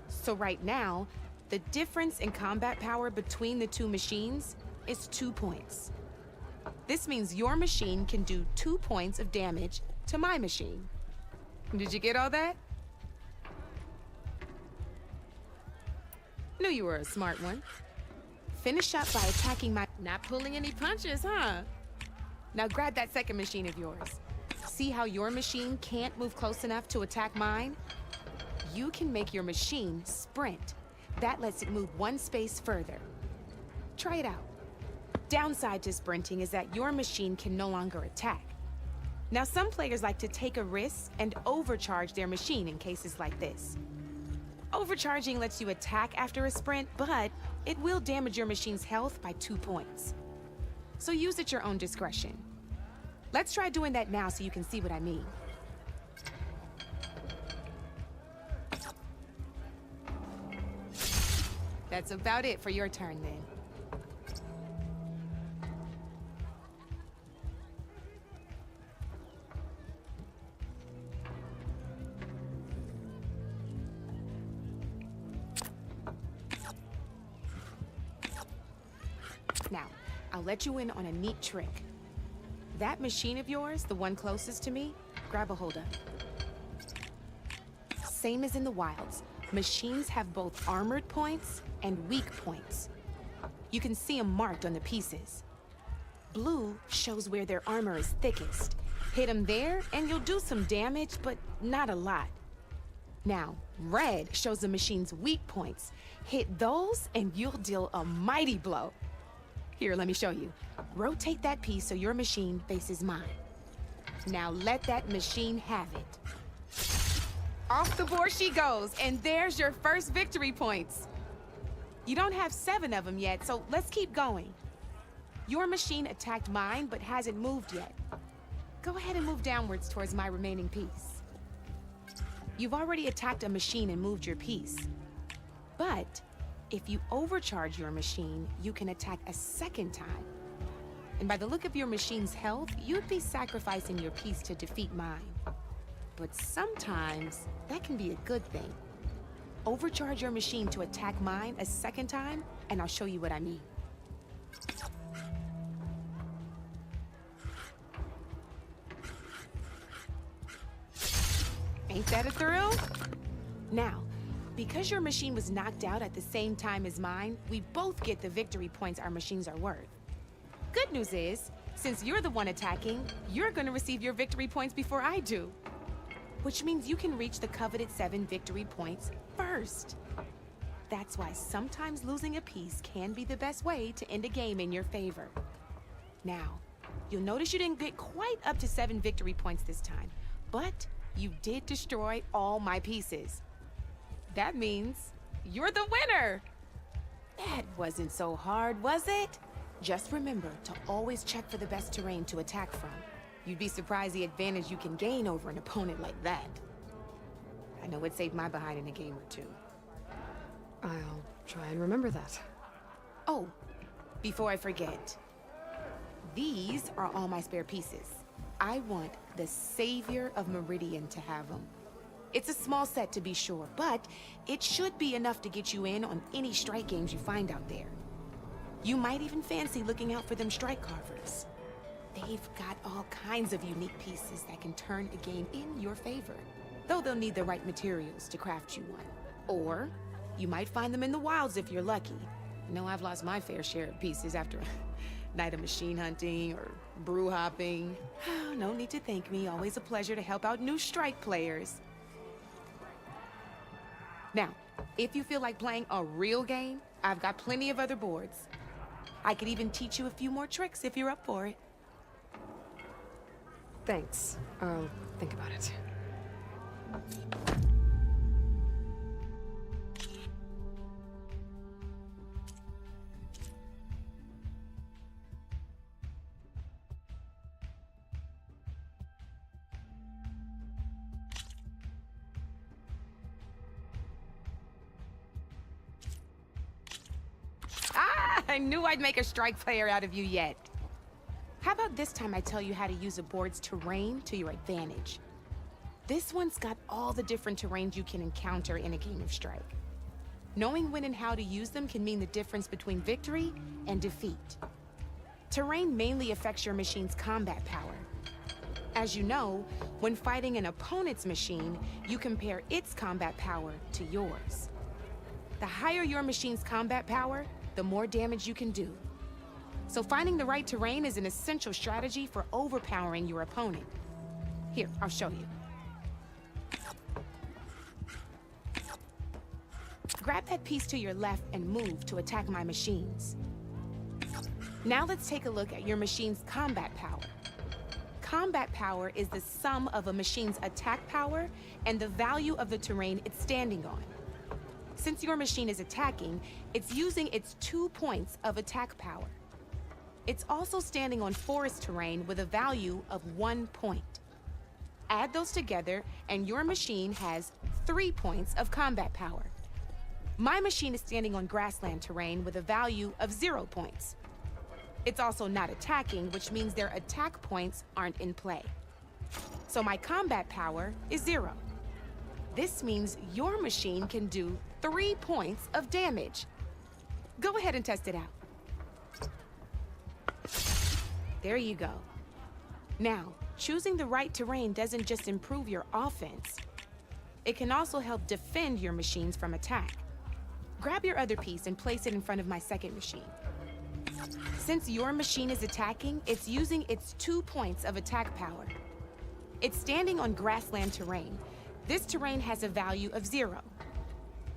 So right now, the difference in combat power between the 2 machines is 2 points. This means your machine can do 2 points of damage to my machine. Did you get all that? Knew you were a smart one. Finish up by attacking my... Not pulling any punches, huh? Now grab that second machine of yours. See how your machine can't move close enough to attack mine? You can make your machine sprint. That lets it move 1 space further. Try it out. Downside to sprinting is that your machine can no longer attack. Now, some players like to take a risk and overcharge their machine in cases like this. Overcharging lets you attack after a sprint, but it will damage your machine's health by 2 points. So use at your own discretion. Let's try doing that now so you can see what I mean. That's about it for your turn then. Now, I'll let you in on a neat trick. That machine of yours, the one closest to me, grab a hold of. Same as in the wilds, machines have both armored points and weak points. You can see them marked on the pieces. Blue shows where their armor is thickest. Hit them there and you'll do some damage, but not a lot. Now, red shows the machine's weak points. Hit those and you'll deal a mighty blow. Here, let me show you. Rotate that piece so your machine faces mine. Now let that machine have it. Off the board she goes, and there's your first victory points. You don't have 7 of them yet, so let's keep going. Your machine attacked mine, but hasn't moved yet. Go ahead and move downwards towards my remaining piece. You've already attacked a machine and moved your piece. But if you overcharge your machine, you can attack a second time. And by the look of your machine's health, you'd be sacrificing your piece to defeat mine. But sometimes, that can be a good thing. Overcharge your machine to attack mine a second time, and I'll show you what I mean. Ain't that a thrill? Now, because your machine was knocked out at the same time as mine, we both get the victory points our machines are worth. Good news is, since you're the one attacking, you're gonna receive your victory points before I do. Which means you can reach the coveted 7 victory points first. That's why sometimes losing a piece can be the best way to end a game in your favor. Now, you'll notice you didn't get quite up to 7 victory points this time, but you did destroy all my pieces. That means you're the winner! That wasn't so hard, was it? Just remember to always check for the best terrain to attack from. You'd be surprised the advantage you can gain over an opponent like that. I know it saved my behind in a game or two. I'll try and remember that. Oh, before I forget, these are all my spare pieces. I want the Savior of Meridian to have them. It's a small set to be sure, but it should be enough to get you in on any strike games you find out there. You might even fancy looking out for them strike carvers. They've got all kinds of unique pieces that can turn a game in your favor, though they'll need the right materials to craft you one. Or you might find them in the wilds if you're lucky. I know I've lost my fair share of pieces after a night of machine hunting or brew hopping. No need to thank me. Always a pleasure to help out new strike players. Now, if you feel like playing a real game, I've got plenty of other boards. I could even teach you a few more tricks if you're up for it. Thanks. I'll think about it. I knew I'd make a strike player out of you yet. How about this time I tell you how to use a board's terrain to your advantage? This one's got all the different terrains you can encounter in a game of Strike. Knowing when and how to use them can mean the difference between victory and defeat. Terrain mainly affects your machine's combat power. As you know, when fighting an opponent's machine, you compare its combat power to yours. The higher your machine's combat power, the more damage you can do. So finding the right terrain is an essential strategy for overpowering your opponent. Here, I'll show you. Grab that piece to your left and move to attack my machines. Now let's take a look at your machine's combat power. Combat power is the sum of a machine's attack power and the value of the terrain it's standing on. Since your machine is attacking, it's using its 2 points of attack power. It's also standing on forest terrain with a value of 1 point. Add those together, and your machine has 3 points of combat power. My machine is standing on grassland terrain with a value of 0 points. It's also not attacking, which means their attack points aren't in play. So my combat power is 0. This means your machine can do 3 points of damage. Go ahead and test it out. There you go. Now, choosing the right terrain doesn't just improve your offense. It can also help defend your machines from attack. Grab your other piece and place it in front of my second machine. Since your machine is attacking, it's using its 2 points of attack power. It's standing on grassland terrain. This terrain has a value of 0.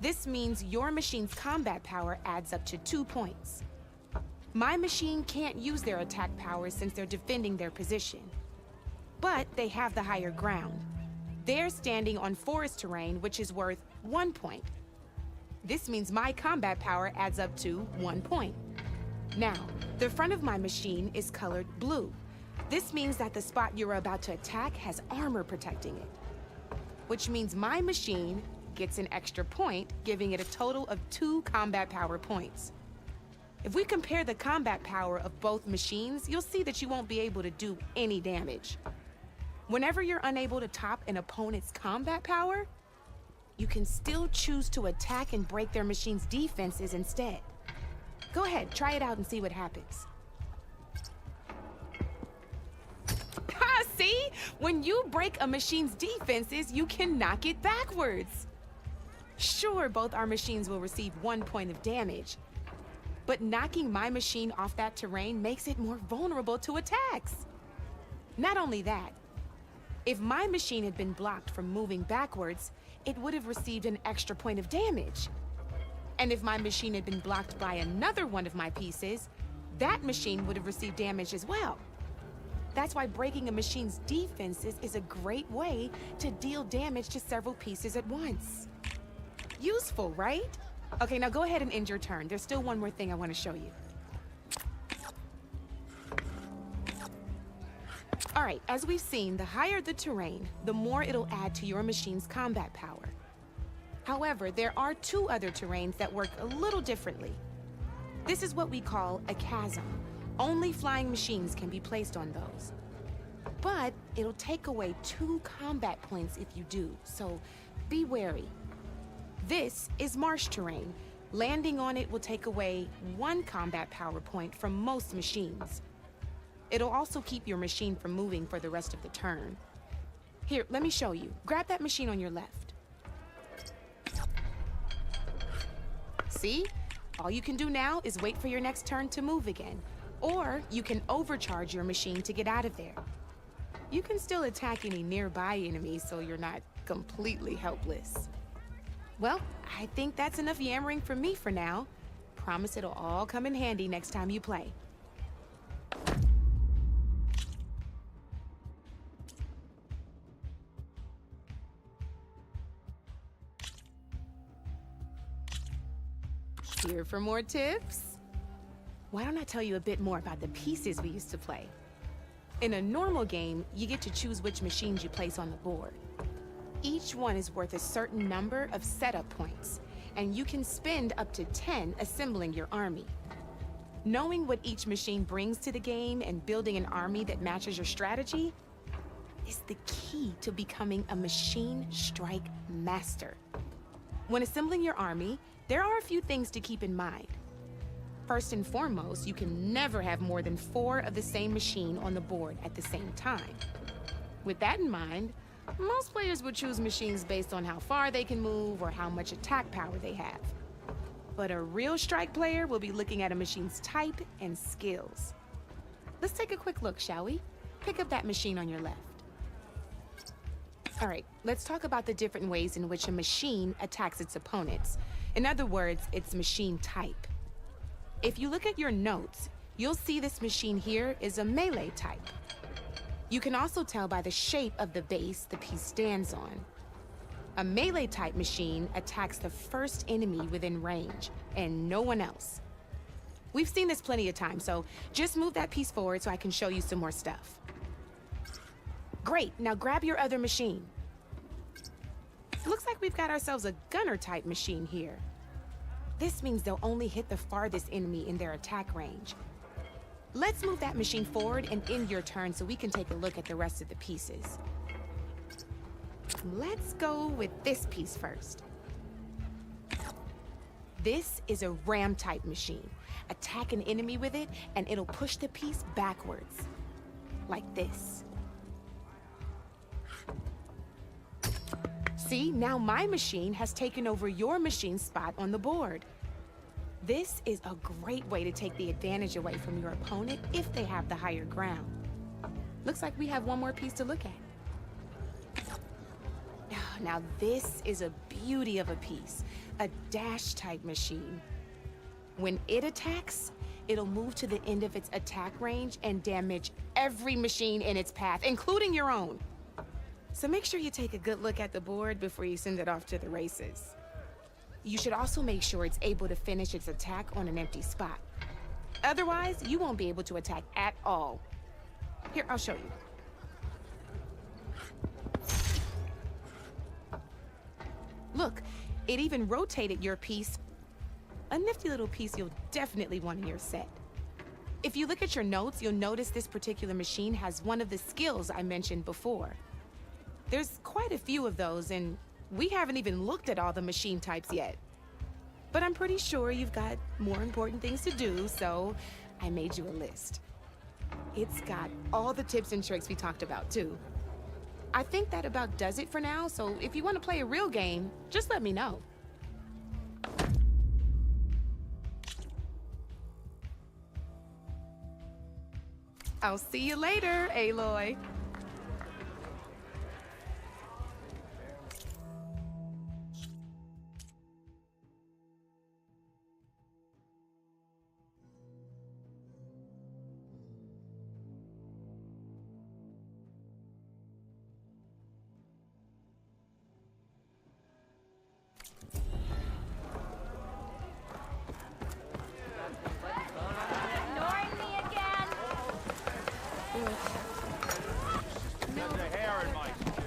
This means your machine's combat power adds up to 2 points. My machine can't use their attack powers since they're defending their position. But they have the higher ground. They're standing on forest terrain, which is worth 1 point. This means my combat power adds up to 1 point. Now, the front of my machine is colored blue. This means that the spot you're about to attack has armor protecting it, which means my machine gets an extra point, giving it a total of 2 combat power points. If we compare the combat power of both machines, you'll see that you won't be able to do any damage. Whenever you're unable to top an opponent's combat power, you can still choose to attack and break their machine's defenses instead. Go ahead, try it out and see what happens. See? When you break a machine's defenses, you can knock it backwards. Sure, both our machines will receive 1 point of damage, but knocking my machine off that terrain makes it more vulnerable to attacks. Not only that, if my machine had been blocked from moving backwards, it would have received an extra point of damage. And if my machine had been blocked by another one of my pieces, that machine would have received damage as well. That's why breaking a machine's defenses is a great way to deal damage to several pieces at once. Useful, right? Okay, now go ahead and end your turn. There's still one more thing I want to show you. All right, as we've seen, the higher the terrain, the more it'll add to your machine's combat power. However, there are 2 other terrains that work a little differently. This is what we call a chasm. Only flying machines can be placed on those. But it'll take away 2 combat points if you do, so be wary. This is marsh terrain. Landing on it will take away 1 combat power point from most machines. It'll also keep your machine from moving for the rest of the turn. Here, let me show you. Grab that machine on your left. See? All you can do now is wait for your next turn to move again. Or you can overcharge your machine to get out of there. You can still attack any nearby enemies so you're not completely helpless. Well, I think that's enough yammering from me for now. Promise it'll all come in handy next time you play. Here for more tips? Why don't I tell you a bit more about the pieces we used to play? In a normal game, you get to choose which machines you place on the board. Each one is worth a certain number of setup points, and you can spend up to 10 assembling your army. Knowing what each machine brings to the game and building an army that matches your strategy is the key to becoming a machine strike master. When assembling your army, there are a few things to keep in mind. First and foremost, you can never have more than 4 of the same machine on the board at the same time. With that in mind, most players would choose machines based on how far they can move or how much attack power they have. But a real strike player will be looking at a machine's type and skills. Let's take a quick look, shall we? Pick up that machine on your left. All right, let's talk about the different ways in which a machine attacks its opponents. In other words, its machine type. If you look at your notes, you'll see this machine here is a melee type. You can also tell by the shape of the base the piece stands on. A melee type machine attacks the first enemy within range, and no one else. We've seen this plenty of times, so just move that piece forward so I can show you some more stuff. Great, now grab your other machine. Looks like we've got ourselves a gunner type machine here. This means they'll only hit the farthest enemy in their attack range. Let's move that machine forward and end your turn so we can take a look at the rest of the pieces. Let's go with this piece first. This is a ram type machine. Attack an enemy with it and it'll push the piece backwards. Like this. See, now my machine has taken over your machine's spot on the board. This is a great way to take the advantage away from your opponent if they have the higher ground. Looks like we have one more piece to look at. Now this is a beauty of a piece, a dash type machine. When it attacks, it'll move to the end of its attack range and damage every machine in its path, including your own. So make sure you take a good look at the board before you send it off to the races. You should also make sure it's able to finish its attack on an empty spot. Otherwise, you won't be able to attack at all. Here, I'll show you. Look, it even rotated your piece. A nifty little piece you'll definitely want in your set. If you look at your notes, you'll notice this particular machine has one of the skills I mentioned before. There's quite a few of those, and we haven't even looked at all the machine types yet. But I'm pretty sure you've got more important things to do, so I made you a list. It's got all the tips and tricks we talked about, too. I think that about does it for now, so if you want to play a real game, just let me know. I'll see you later, Aloy. Ignoring me again? There's a hair in my stew.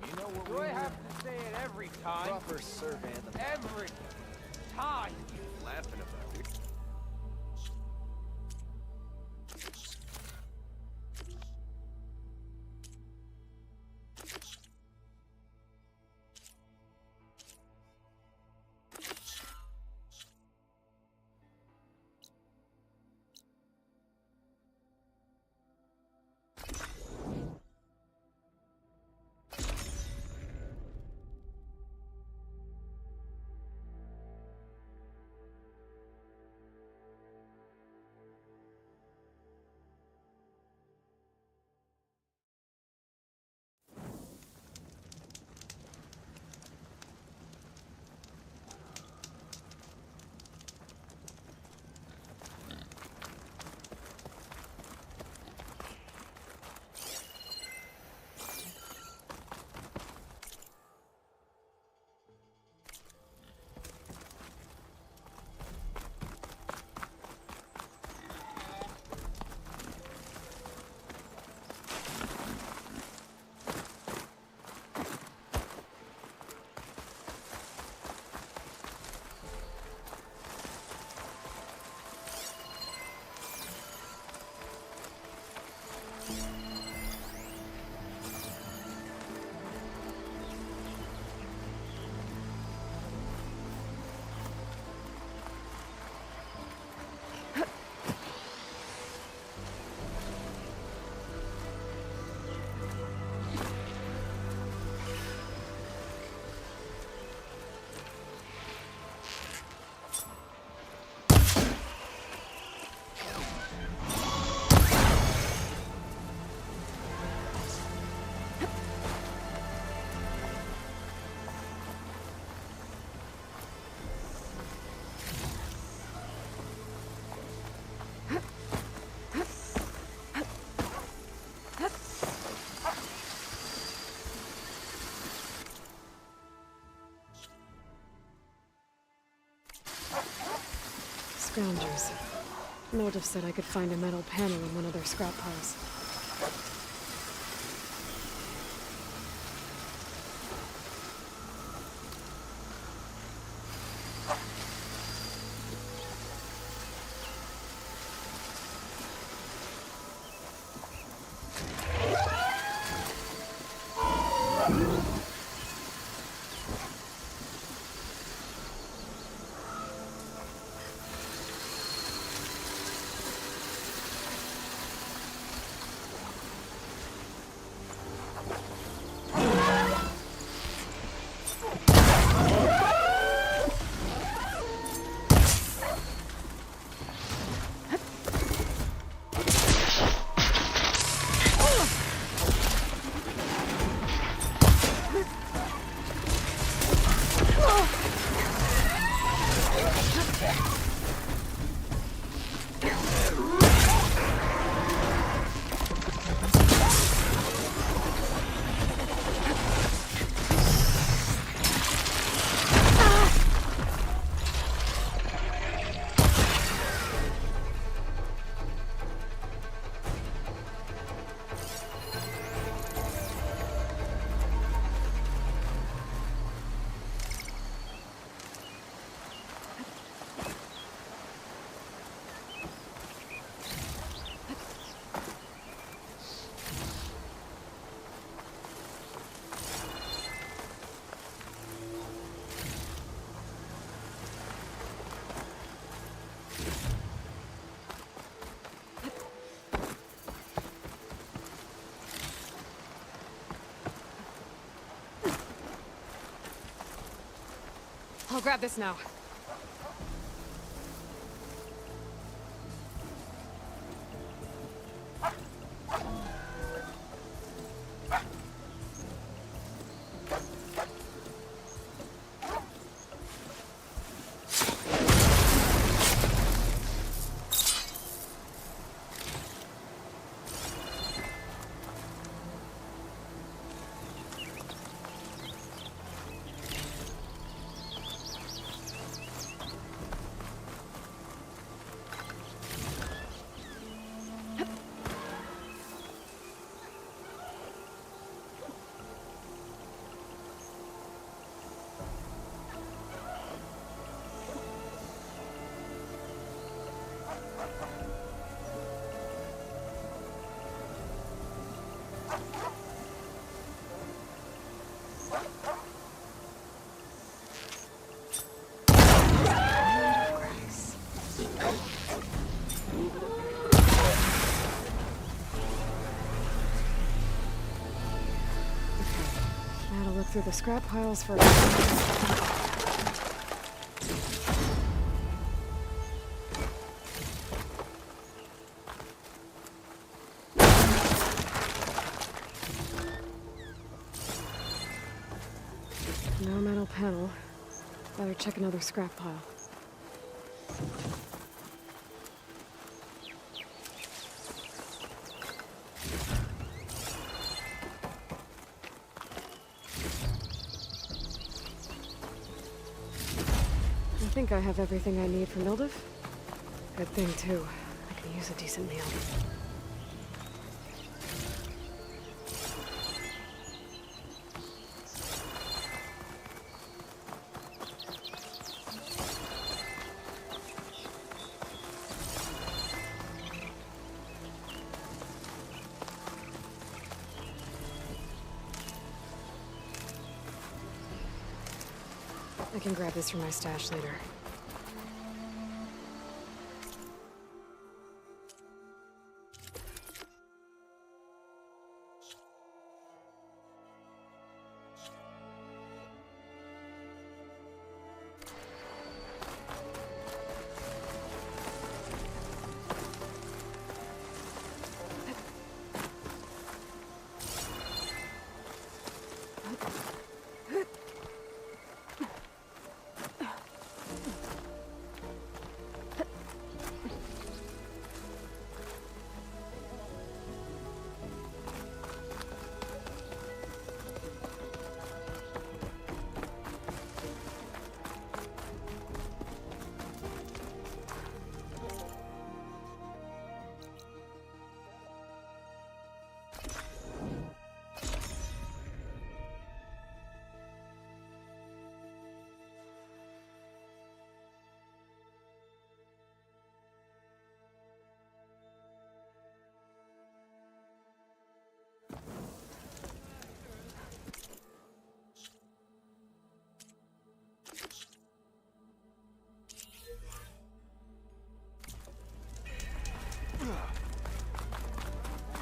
You know what? Do I have to say it every time? Proper survey of the Every time. laughing about it. Scroungers. Motive said I could find a metal panel in one of their scrap piles. I'll grab this now. Through the scrap piles for no metal panel. Better check another scrap pile. I think I have everything I need for Mildiv. Good thing, too. I can use a decent meal. I can grab this from my stash later.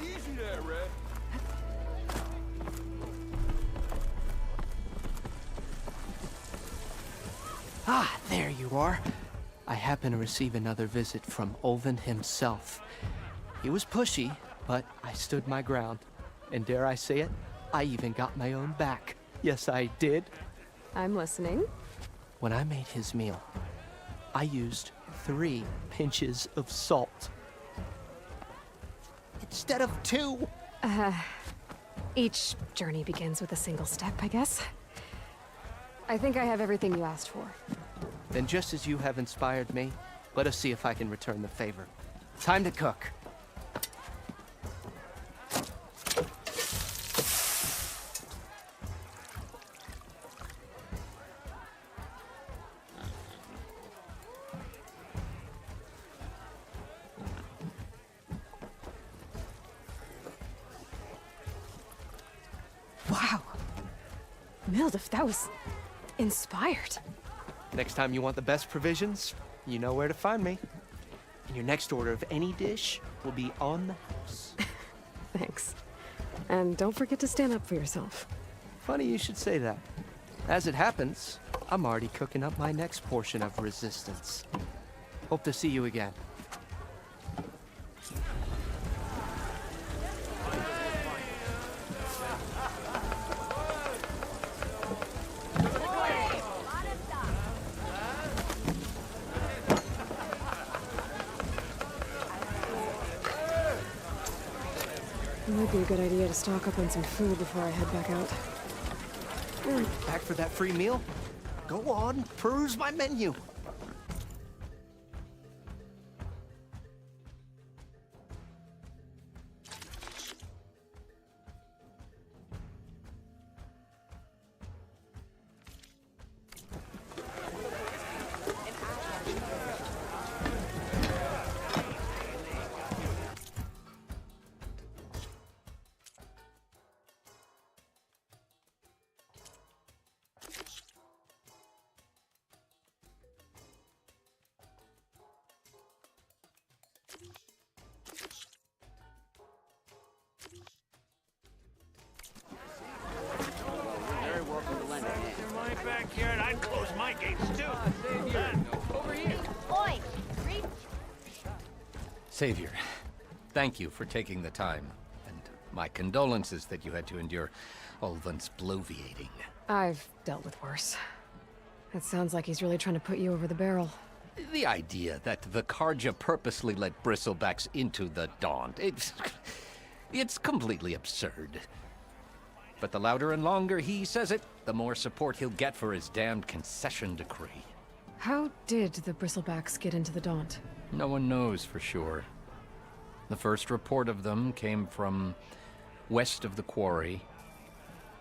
Easy there, Red. Ah, there you are. I happen to receive another visit from Ulvin himself. He was pushy, but I stood my ground. And dare I say it, I even got my own back. Yes, I did. I'm listening. When I made his meal, I used 3 pinches of salt. Instead of 2. Each journey begins with a single step, I guess. I think I have everything you asked for. Then just as you have inspired me, let us see if I can return the favor. Time to cook. Wow. Mildiv, that was inspired. Next time you want the best provisions, you know where to find me. And your next order of any dish will be on the house. Thanks. And don't forget to stand up for yourself. Funny you should say that. As it happens, I'm already cooking up my next portion of resistance. Hope to see you again. It might be a good idea to stock up on some food before I head back out. Back for that free meal? Go on, peruse my menu. backyard, I'd close my gates too. Over here. Oi! Reach! Savior, thank you for taking the time. And my condolences that you had to endure Ulvin's bloviating. I've dealt with worse. It sounds like he's really trying to put you over the barrel. The idea that the Carja purposely let bristlebacks into the Daunt, it's completely absurd. But the louder and longer he says it, the more support he'll get for his damned concession decree. How did the bristlebacks get into the Daunt? No one knows for sure. The first report of them came from west of the quarry.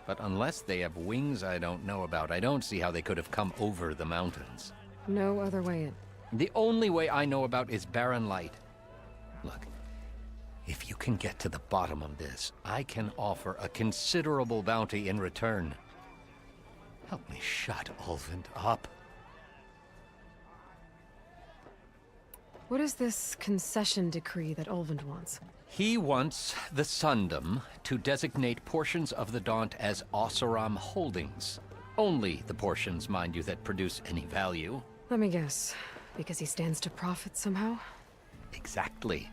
But unless they have wings I don't know about, I don't see how they could have come over the mountains. No other way in. The only way I know about is barren light. Look, if you can get to the bottom of this, I can offer a considerable bounty in return. Help me shut Ulvin up. What is this concession decree that Ulvin wants? He wants the Sundom to designate portions of the Daunt as Oseram holdings. Only the portions, mind you, that produce any value. Let me guess. Because he stands to profit somehow? Exactly.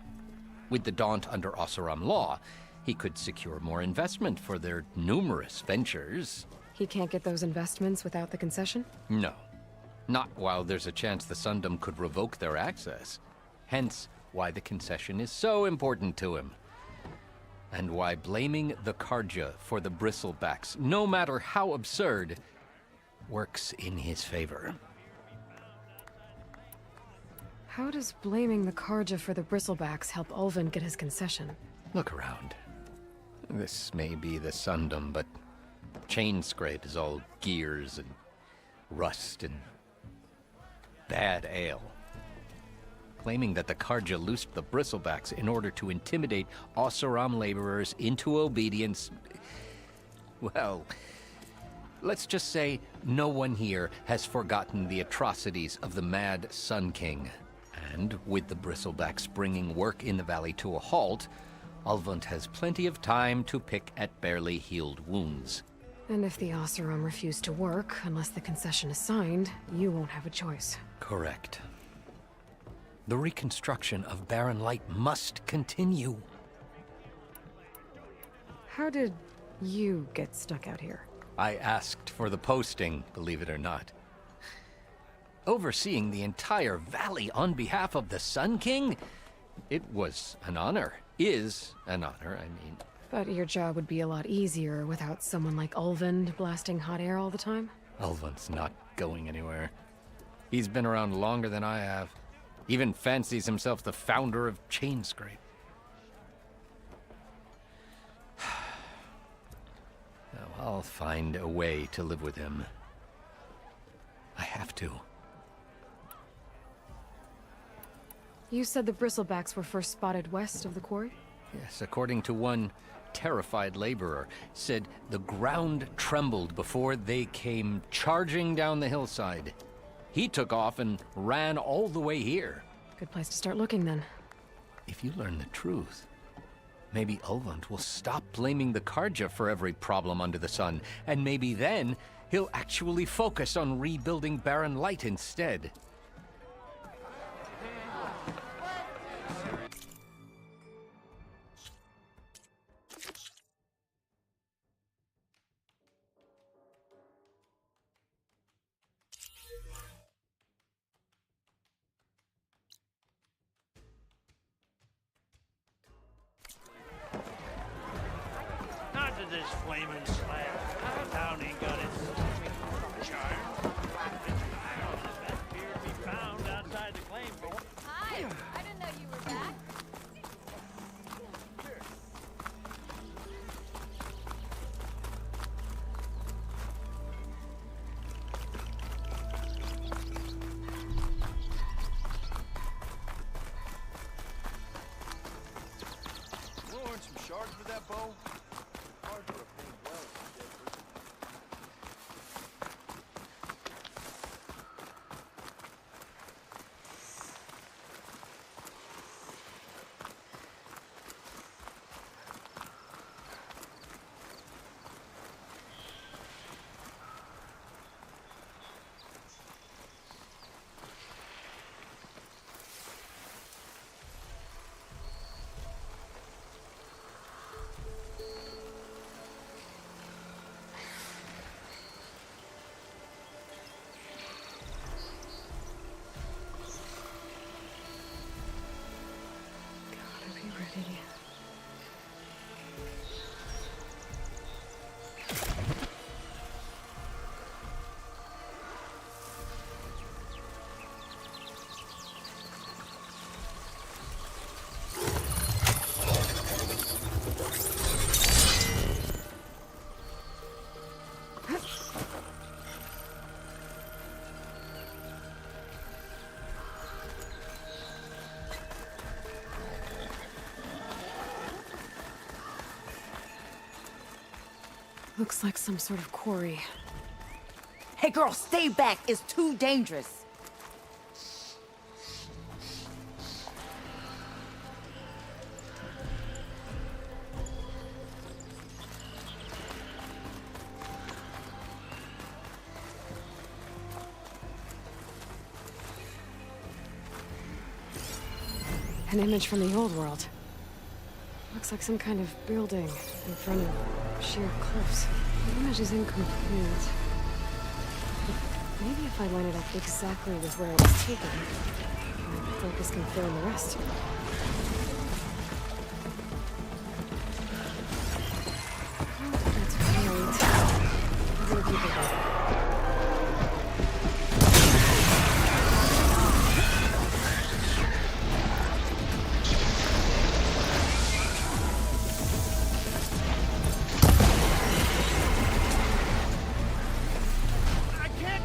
With the Daunt under Oseram law, he could secure more investment for their numerous ventures. He can't get those investments without the concession? No. Not while there's a chance the Sundom could revoke their access. Hence, why the concession is so important to him. And why blaming the Carja for the bristlebacks, no matter how absurd, works in his favor. How does blaming the Carja for the bristlebacks help Ulvin get his concession? Look around. This may be the Sundom, but Chainscrape is all gears and rust and bad ale. Claiming that the Carja loosed the bristlebacks in order to intimidate Oseram laborers into obedience. Well, let's just say no one here has forgotten the atrocities of the Mad Sun King. And with the bristlebacks bringing work in the valley to a halt, Ulvund has plenty of time to pick at barely healed wounds. And if the Oseram refuse to work, unless the concession is signed, you won't have a choice. Correct. The reconstruction of Barren Light must continue. How did you get stuck out here? I asked for the posting, believe it or not. Overseeing the entire valley on behalf of the Sun King? It was an honor. Is an honor, I mean. But your job would be a lot easier without someone like Ulvin blasting hot air all the time? Ulvin's not going anywhere. He's been around longer than I have. Even fancies himself the founder of Chainscrape. Now, I'll find a way to live with him. I have to. You said the bristlebacks were first spotted west of the quarry? Yes, according to one terrified laborer, said the ground trembled before they came charging down the hillside. He took off and ran all the way here. Good place to start looking, then. If you learn the truth, Maybe Ulvund will stop blaming the Karja for every problem under the sun, and maybe then he'll actually focus on rebuilding Barren Light instead. Not to this flaming slab. Town ain't got its charm. That beer to be found outside the claim. Hi, I didn't know you were back. Lowering some shards for that bow? Hard for a paint well, Jeffrey. Gotta be ready. Looks like some sort of quarry. Hey girl, stay back. It's too dangerous. An image from the old world. Looks like some kind of building in front of sheer cliffs. The image is incomplete. But maybe if I line it up exactly with where it was taken, my focus can fill in the rest. Oh, that's right. Other people go.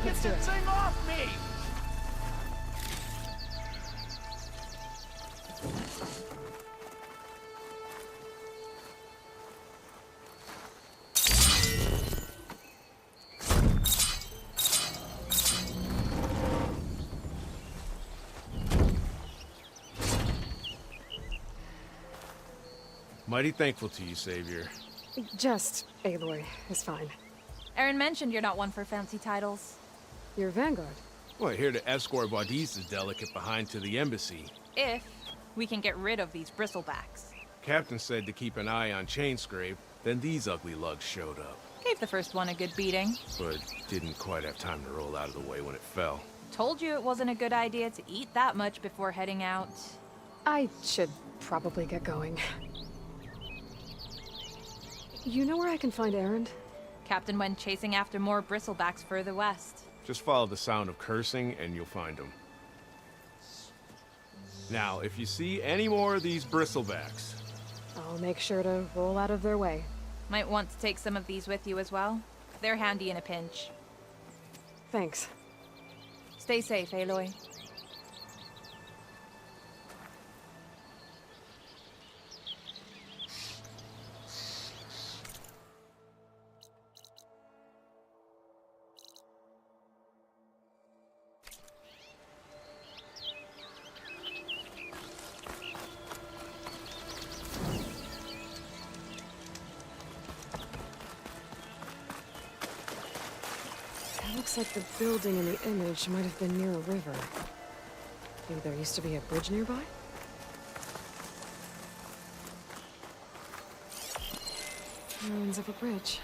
Get this thing off me! Mighty thankful to you, Savior. Just Aloy is fine. Erin mentioned you're not one for fancy titles. You're Vanguard. Well, here to escort Wadis's delicate behind to the embassy. If we can get rid of these bristlebacks. Captain said to keep an eye on Chainscrape, then these ugly lugs showed up. Gave the first one a good beating. But didn't quite have time to roll out of the way when it fell. Told you it wasn't a good idea to eat that much before heading out. I should probably get going. You know where I can find Errand? Captain went chasing after more bristlebacks further west. Just follow the sound of cursing and you'll find them. Now, if you see any more of these bristlebacks... I'll make sure to roll out of their way. Might want to take some of these with you as well. They're handy in a pinch. Thanks. Stay safe, Aloy. Looks like the building in the image might have been near a river. Maybe there used to be a bridge nearby? Ruins of a bridge.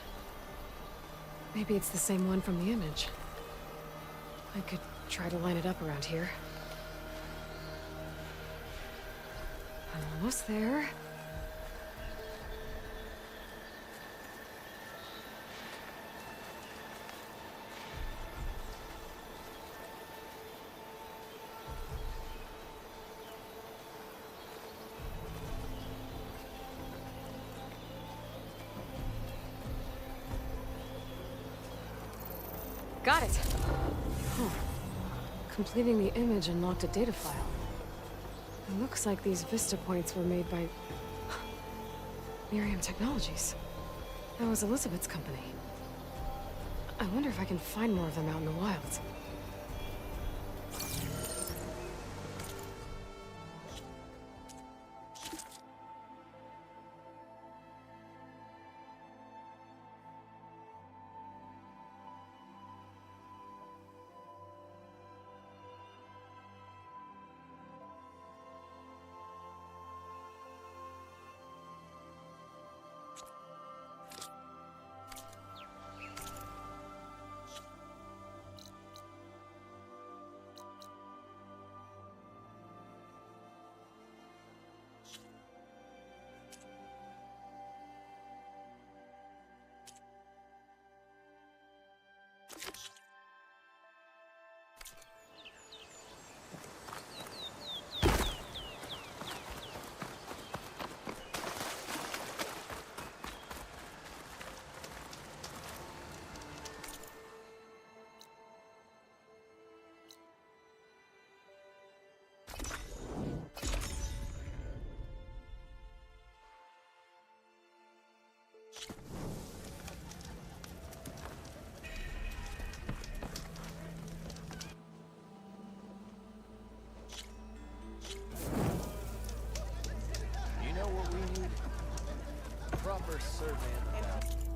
Maybe it's the same one from the image. I could try to line it up around here. I'm almost there. Got it! Huh. Completing the image unlocked a data file. It looks like these Vista points were made by... Miriam Technologies. That was Elizabeth's company. I wonder if I can find more of them out in the wilds. You know what we need? Proper survey of the